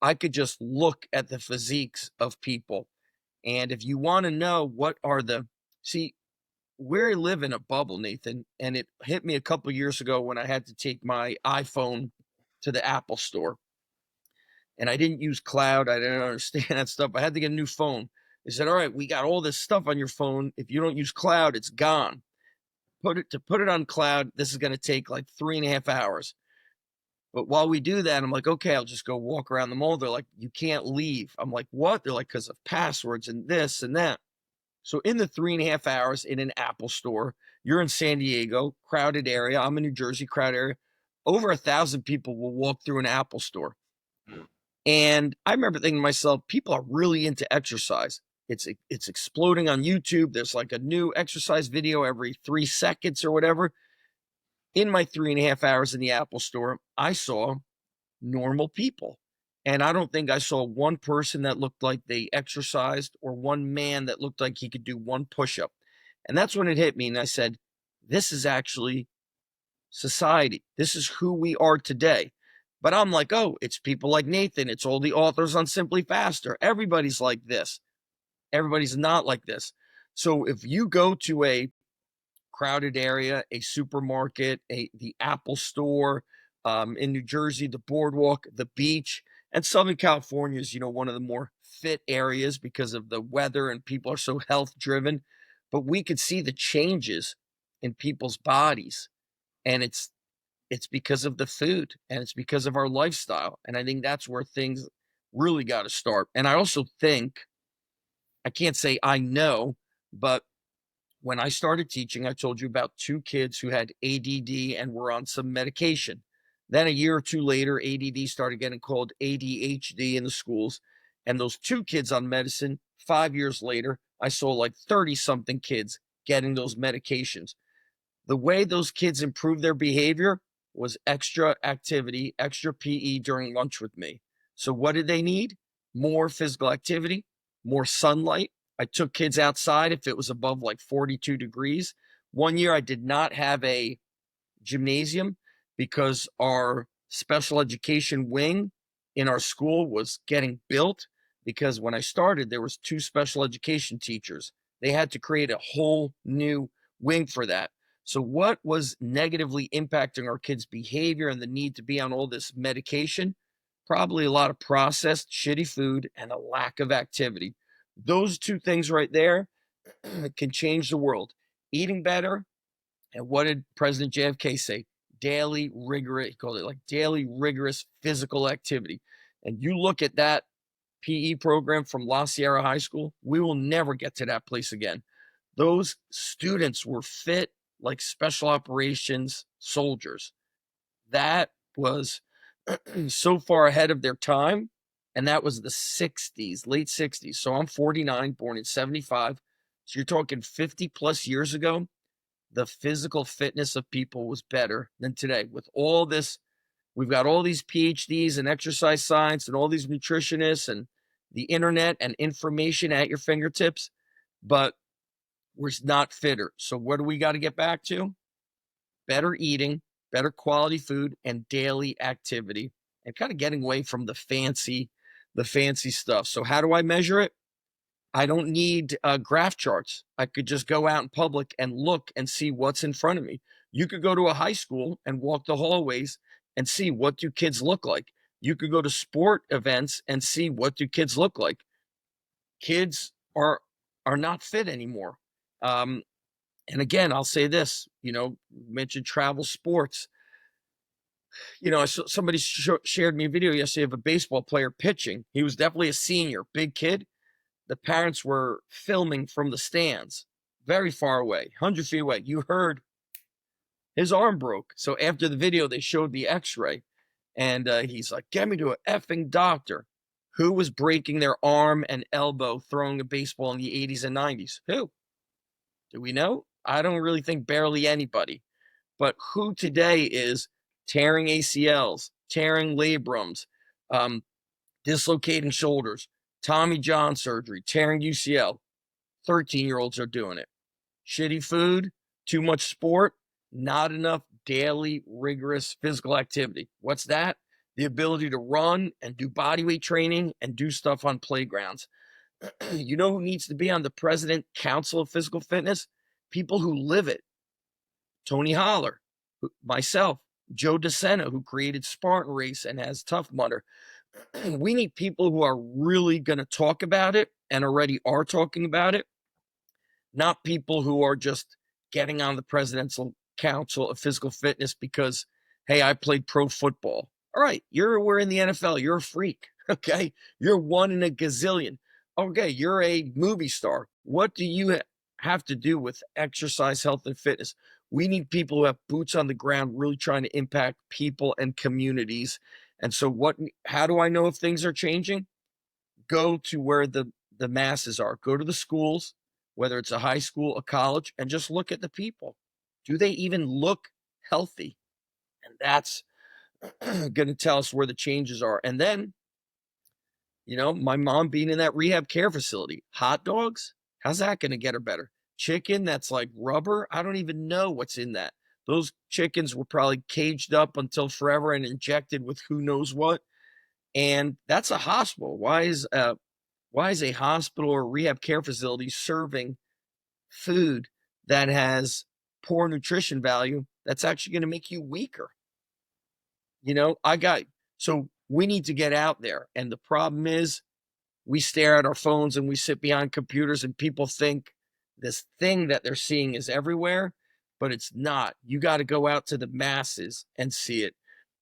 S2: I could just look at the physiques of people, and if you want to know what are see, we live in a bubble, Nathan, and it hit me a couple years ago when I had to take my iPhone to the Apple store, and I didn't use cloud. I didn't understand that stuff. I had to get a new phone. They said, all right, we got all this stuff on your phone. If you don't use cloud, it's gone. Put it on cloud, this is going to take like 3.5 hours. But while we do that, I'm like, okay, I'll just go walk around the mall. They're like, you can't leave. I'm like, what? They're like, because of passwords and this and that. So in the 3.5 hours in an Apple store, you're in San Diego, crowded area. I'm in New Jersey, crowded area. Over 1,000 people will walk through an Apple store. And I remember thinking to myself, people are really into exercise. It's exploding on YouTube. There's like a new exercise video every 3 seconds or whatever. In my 3.5 hours in the Apple store, I saw normal people. And I don't think I saw one person that looked like they exercised or one man that looked like he could do one push-up. And that's when it hit me. And I said, this is actually society. This is who we are today. But I'm like, oh, it's people like Nathan. It's all the authors on Simply Faster. Everybody's like this. Everybody's not like this. So if you go to a crowded area, a supermarket, the Apple store, in New Jersey, the boardwalk, the beach, and Southern California is, one of the more fit areas because of the weather and people are so health driven. But we could see the changes in people's bodies, and it's because of the food and it's because of our lifestyle. And I think that's where things really got to start. And I also think, I can't say I know, but when I started teaching, I told you about 2 kids who had ADD and were on some medication. Then a year or 2 later, ADD started getting called ADHD in the schools. And those 2 kids on medicine, 5 years later, I saw like 30 something kids getting those medications. The way those kids improved their behavior was extra activity, extra PE during lunch with me. So what did they need? More physical activity, more sunlight. I took kids outside if it was above like 42 degrees. One year I did not have a gymnasium because our special education wing in our school was getting built, because when I started, there was 2 special education teachers. They had to create a whole new wing for that. So what was negatively impacting our kids' behavior and the need to be on all this medication? Probably a lot of processed, shitty food and a lack of activity. Those 2 things right there can change the world. Eating better, and what did President JFK say? Daily rigorous, he called it like daily rigorous physical activity. And you look at that PE program from La Sierra High School, we will never get to that place again. Those students were fit like special operations soldiers. That was so far ahead of their time. And that was the 60s, late 60s. So I'm 49, born in 75. So you're talking 50 plus years ago. The physical fitness of people was better than today. With all this, we've got all these PhDs in exercise science and all these nutritionists and the internet and information at your fingertips, but we're not fitter. So what do we got to get back to? Better eating, better quality food, and daily activity, and kind of getting away from the fancy stuff. So how do I measure it? I don't need graph charts. I could just go out in public and look and see what's in front of me. You could go to a high school and walk the hallways and see, what do kids look like. You could go to sport events and see, what do kids look like. Kids are not fit anymore. And again, I'll say this, mentioned travel sports. Somebody shared me a video yesterday of a baseball player pitching. He was definitely a senior, big kid. The parents were filming from the stands, very far away, 100 feet away. You heard his arm broke. So after the video, they showed the x-ray, and he's like, get me to an effing doctor. Who was breaking their arm and elbow throwing a baseball in the 80s and 90s? Who? Do we know? I don't really think barely anybody. But who today is tearing ACLs, tearing labrums, dislocating shoulders, Tommy John surgery, tearing UCL? 13-year-olds are doing it. Shitty food, too much sport, not enough daily rigorous physical activity. What's that? The ability to run and do bodyweight training and do stuff on playgrounds. You know who needs to be on the President Council of Physical Fitness? People who live it. Tony Holler, myself, Joe DeSena, who created Spartan Race and has Tough Mudder. We need people who are really going to talk about it and already are talking about it, not people who are just getting on the Presidential Council of Physical Fitness because, hey, I played pro football. All right, we're in the NFL. You're a freak, okay? You're one in a gazillion. Okay, you're a movie star. What do you have to do with exercise, health, and fitness? We need people who have boots on the ground, really trying to impact people and communities. And so how do I know if things are changing? Go to where the the masses are. Go to the schools, whether it's a high school, a college, and just look at the people. Do they even look healthy? And that's going to tell us where the changes are. And then, my mom being in that rehab care facility, hot dogs, how's that going to get her better? Chicken that's like rubber, I don't even know what's in that. Those chickens were probably caged up until forever and injected with who knows what. And that's a hospital. Why is a hospital or rehab care facility serving food that has poor nutrition value that's actually going to make you weaker? So we need to get out there. And the problem is we stare at our phones and we sit behind computers and people think this thing that they're seeing is everywhere, but it's not. You got to go out to the masses and see it.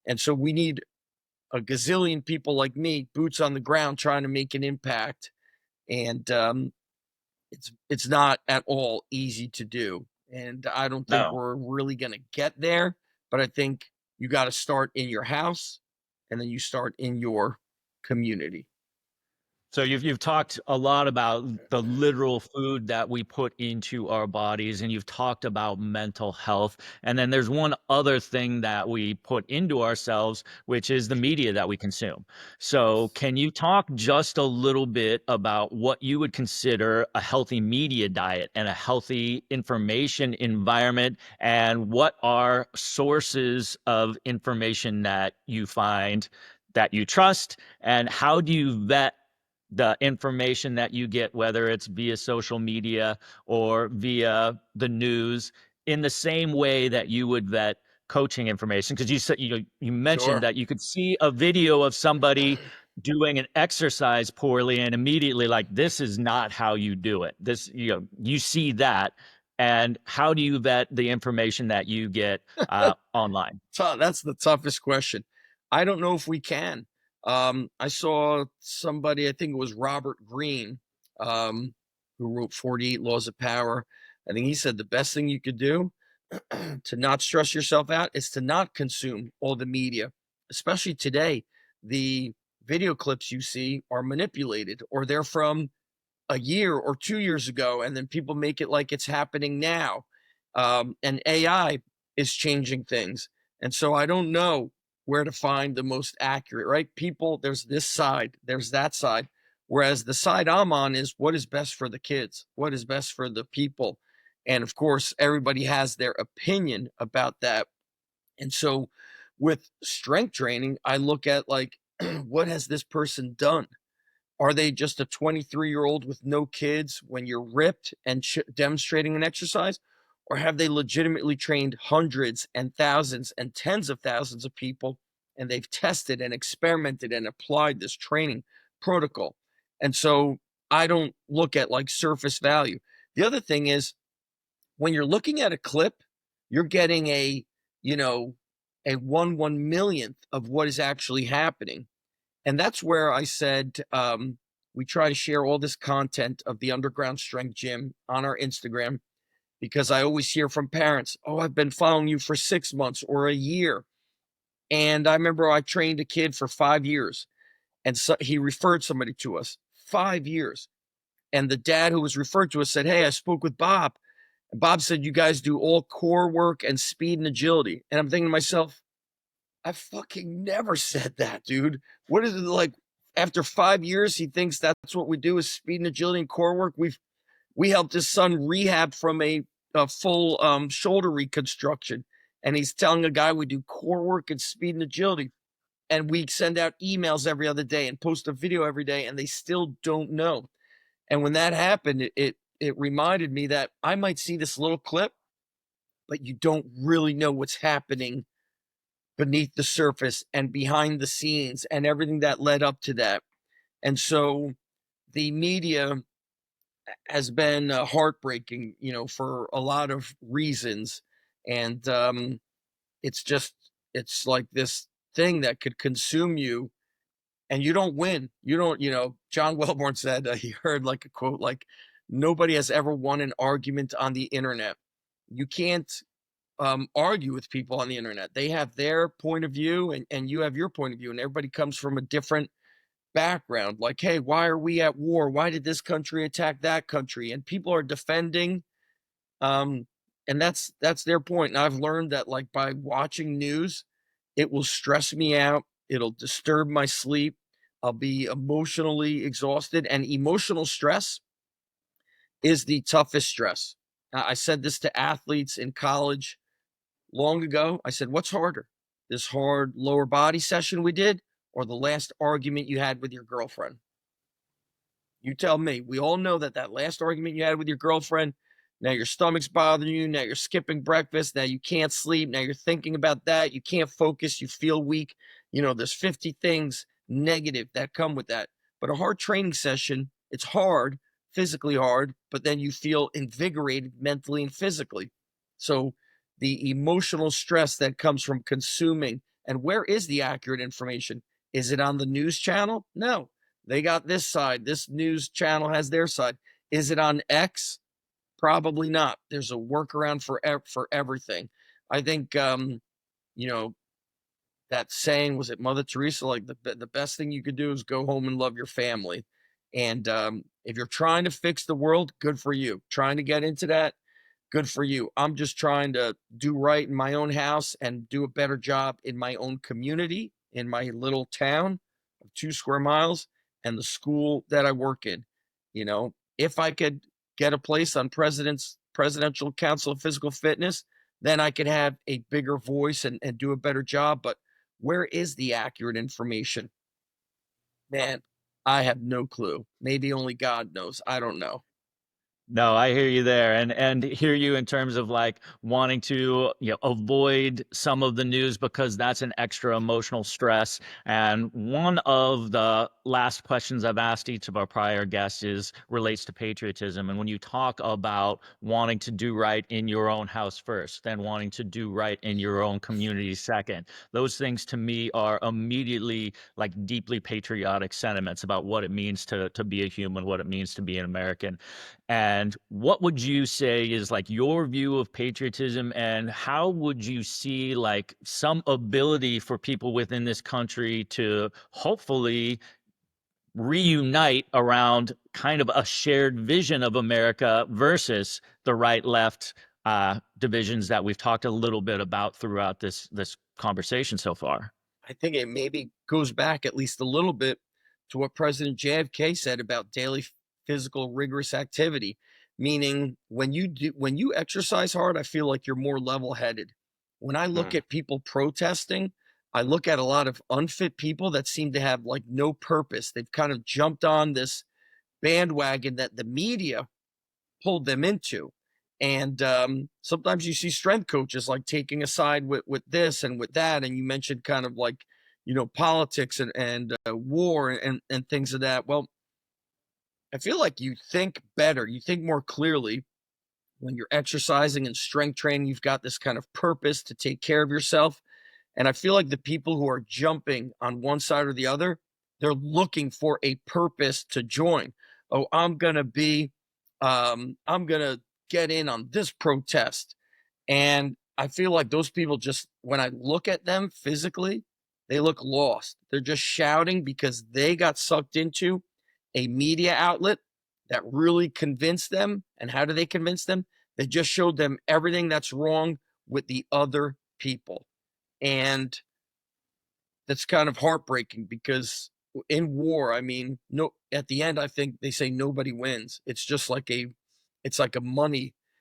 S2: And so we need a gazillion people like me, boots on the ground, trying to make an impact. And it's not at all easy to do. And I don't think
S1: No.
S2: we're really going to get there, but I think you got to start in your house and then you start in your community.
S1: So you've talked a lot about the literal food that we put into our bodies, and you've talked about mental health. And then there's one other thing that we put into ourselves, which is the media that we consume. So can you talk just a little bit about what you would consider a healthy media diet and a healthy information environment, and what are sources of information that you find that you trust, and how do you vet the information that you get, whether it's via social media or via the news, in the same way that you would vet coaching information? Because you said, you mentioned
S2: Sure.
S1: that you could see a video of somebody doing an exercise poorly and immediately like, this is not how you do it. You see that. And how do you vet the information that you get online?
S2: That's the toughest question. I don't know if we can. I saw somebody, I think it was Robert Greene, who wrote 48 Laws of Power. I think he said the best thing you could do to not stress yourself out is to not consume all the media, especially today. The video clips you see are manipulated or they're from a year or 2 years ago, and then people make it like it's happening now. And AI is changing things. And so I don't know where to find the most accurate, right? People, there's this side, there's that side. Whereas the side I'm on is what is best for the kids, what is best for the people. And of course, everybody has their opinion about that. And so with strength training, I look at like, what has this person done? Are they just a 23-year-old with no kids when you're ripped and demonstrating an exercise? Or have they legitimately trained hundreds and thousands and tens of thousands of people and they've tested and experimented and applied this training protocol? And so I don't look at like surface value. The other thing is when you're looking at a clip, you're getting you know, a 1/1 millionth of what is actually happening. And that's where I said, we try to share all this content of the Underground Strength Gym on our Instagram because I always hear from parents, oh, I've been following you for 6 months or a year. And I remember I trained a kid for 5 years and so he referred somebody to us, 5 years. And the dad who was referred to us said, hey, I spoke with Bob. And Bob said, you guys do all core work and speed and agility. And I'm thinking to myself, I fucking never said that, dude. What is it like? After 5 years, he thinks that's what we do is speed and agility and core work. We helped his son rehab from a full shoulder reconstruction, and he's telling a guy we do core work and speed and agility, and we send out emails every other day and post a video every day, and they still don't know. And when that happened, it reminded me that I might see this little clip, but you don't really know what's happening beneath the surface and behind the scenes and everything that led up to that. And so the media has been heartbreaking, for a lot of reasons. And it's like this thing that could consume you and you don't win. You don't, John Wellborn said, he heard like a quote, like, nobody has ever won an argument on the internet. You can't argue with people on the internet. They have their point of view and you have your point of view, and everybody comes from a different background, like, hey, why are we at war? Why did this country attack that country? And people are defending, um, and that's their point. And I've learned that, like, by watching news, it will stress me out. It'll disturb my sleep. I'll be emotionally exhausted, and emotional stress is the toughest stress. I said this to athletes in college long ago. I said, what's harder, this hard lower body session we did, or the last argument you had with your girlfriend? You tell me. We all know that that last argument you had with your girlfriend, now your stomach's bothering you, now you're skipping breakfast, now you can't sleep, now you're thinking about that, you can't focus, you feel weak. There's 50 things negative that come with that. But a hard training session, it's hard, physically hard, but then you feel invigorated mentally and physically. So the emotional stress that comes from consuming, and where is the accurate information? Is it on the news channel? No, they got this side. This news channel has their side. Is it on X? Probably not. There's a workaround for everything. I think you know that saying, was it Mother Teresa? Like, the best thing you could do is go home and love your family. And if you're trying to fix the world, good for you. Trying to get into that, good for you. I'm just trying to do right in my own house and do a better job in my own community, in my little town of 2 square miles, and the school that I work in. If I could get a place on Presidential Council of Physical Fitness, then I could have a bigger voice and do a better job. But where is the accurate information? Man, I have no clue. Maybe only God knows. I don't know.
S1: No, I hear you there, and hear you in terms of like wanting to avoid some of the news because that's an extra emotional stress. And one of the last questions I've asked each of our prior guests is relates to patriotism. And when you talk about wanting to do right in your own house first, then wanting to do right in your own community second, those things to me are immediately like deeply patriotic sentiments about what it means to be a human, what it means to be an American. And what would you say is like your view of patriotism, and how would you see like some ability for people within this country to hopefully reunite around kind of a shared vision of America versus the right left divisions that we've talked a little bit about throughout this conversation so far?
S2: I think it maybe goes back at least a little bit to what President JFK said about daily physical rigorous activity, meaning when you exercise hard, I feel like you're more level-headed. When I look at people protesting, I look at a lot of unfit people that seem to have like no purpose. They've kind of jumped on this bandwagon that the media pulled them into. And sometimes you see strength coaches like taking a side with this and with that. And you mentioned kind of like, politics and war and things of that. Well, I feel like you think better, you think more clearly when you're exercising and strength training. You've got this kind of purpose to take care of yourself. And I feel like the people who are jumping on one side or the other, they're looking for a purpose to join. Oh, I'm going to get in on this protest. And I feel like those people, just when I look at them physically, they look lost. They're just shouting because they got sucked into a media outlet that really convinced them. And how do they convince them? They just showed them everything that's wrong with the other people. And that's kind of heartbreaking because in war, I mean, no, at the end, I think they say nobody wins. It's just like it's like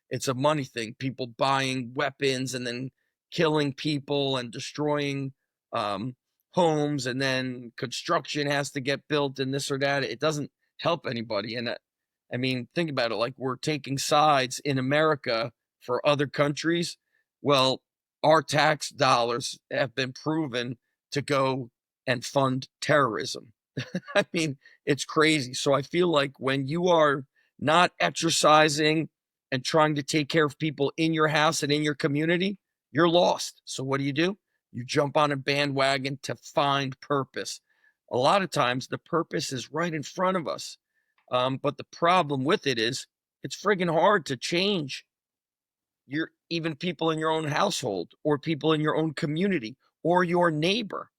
S2: it's a money thing. People buying weapons and then killing people and destroying um, homes, and then construction has to get built and this or that. It doesn't help anybody. And I mean, think about it. Like, we're taking sides in America for other countries. Well, our tax dollars have been proven to go and fund terrorism. I mean, it's crazy. So I feel like when you are not exercising and trying to take care of people in your house and in your community, you're lost. So what do? You jump on a bandwagon to find purpose. A lot of times the purpose is right in front of us. But the problem with it is it's friggin' hard to change your even people in your own household or people in your own community or your neighbor.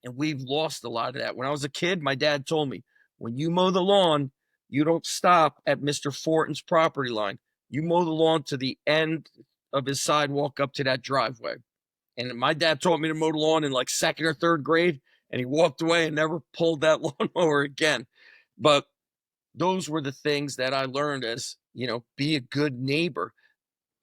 S2: And we've lost a lot of that. When I was a kid, my dad told me, when you mow the lawn, you don't stop at Mr. Fortin's property line. You mow the lawn to the end of his sidewalk up to that driveway. And my dad taught me to mow the lawn in like second or third grade, and he walked away and never pulled that lawnmower again. But those were the things that I learned as, be a good neighbor.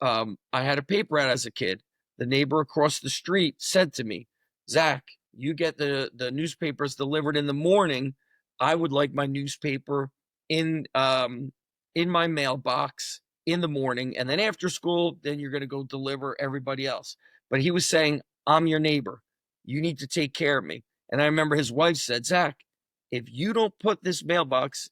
S2: I had a paper route as a kid. The neighbor across the street said to me, Zach, you get the newspapers delivered in the morning. I would like my newspaper in my mailbox in the morning, and then after school, then you're going to go deliver everybody else. But he was saying, I'm your neighbor. You need to take care of me. And I remember his wife said, Zach, if you don't put this mailbox,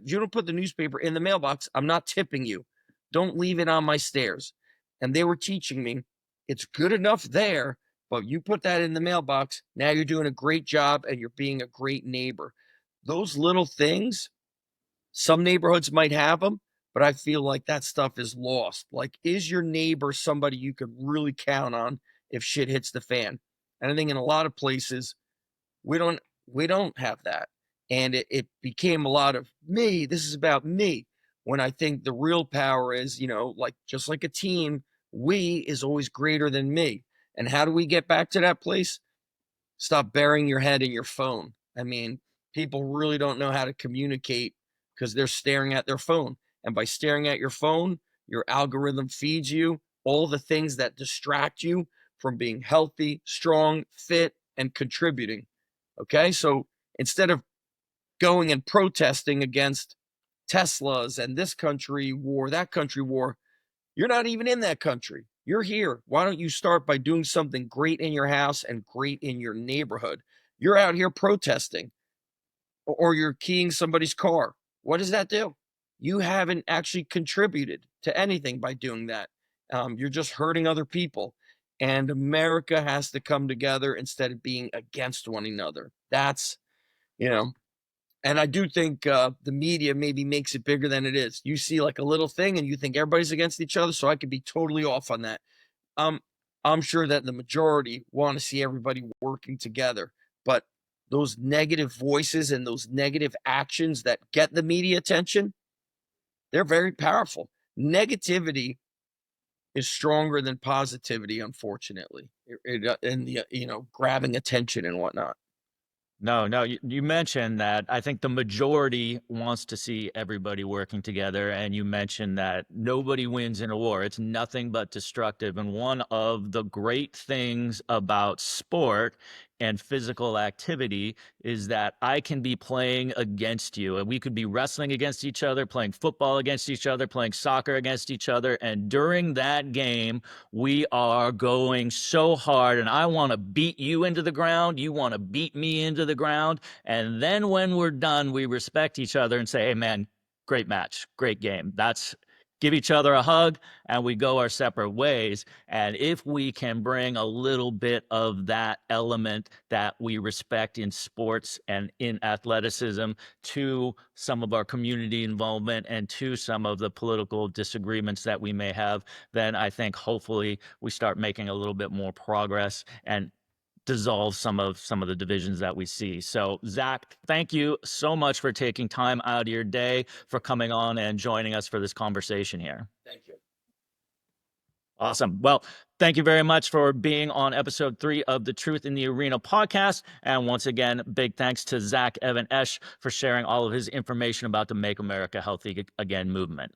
S2: you don't put the newspaper in the mailbox, I'm not tipping you. Don't leave it on my stairs. And they were teaching me it's good enough there, but you put that in the mailbox. Now you're doing a great job and you're being a great neighbor. Those little things, some neighborhoods might have them, but I feel like that stuff is lost. Like, is your neighbor somebody you could really count on if shit hits the fan? And I think in a lot of places, we don't have that. And it became a lot of me. This is about me. When I think the real power is, like just like a team, we is always greater than me. And how do we get back to that place? Stop burying your head in your phone. I mean, people really don't know how to communicate because they're staring at their phone. And by staring at your phone, your algorithm feeds you all the things that distract you from being healthy, strong, fit, and contributing. Okay. So instead of going and protesting against Teslas and this country war, that country war, you're not even in that country. You're here. Why don't you start by doing something great in your house and great in your neighborhood? You're out here protesting or you're keying somebody's car. What does that do? You haven't actually contributed to anything by doing that. You're just hurting other people. And America has to come together instead of being against one another. That's, you know, and I do think the media maybe makes it bigger than it is. You see like a little thing and you think everybody's against each other. So I could be totally off on that. Um, I'm sure that the majority want to see everybody working together. But those negative voices and those negative actions that get the media attention, they're very powerful. Negativity is stronger than positivity, unfortunately, in the grabbing attention and whatnot.
S1: No, you mentioned that I think the majority wants to see everybody working together. And you mentioned that nobody wins in a war. It's nothing but destructive. And one of the great things about sport and physical activity is that I can be playing against you. And we could be wrestling against each other, playing football against each other, playing soccer against each other. And during that game, we are going so hard, and I want to beat you into the ground. You want to beat me into the ground. And then when we're done, we respect each other and say, hey, man, great match, great game. That's give each other a hug and we go our separate ways. And if we can bring a little bit of that element that we respect in sports and in athleticism to some of our community involvement and to some of the political disagreements that we may have, then I think hopefully we start making a little bit more progress and dissolve some of the divisions that we see. So Zach, thank you so much for taking time out of your day for coming on and joining us for this conversation here.
S2: Thank you.
S1: Awesome. Well, thank you very much for being on episode 3 of the Truth in the Arena podcast. And once again, big thanks to Zach Evan-Esh for sharing all of his information about the Make America Healthy Again movement.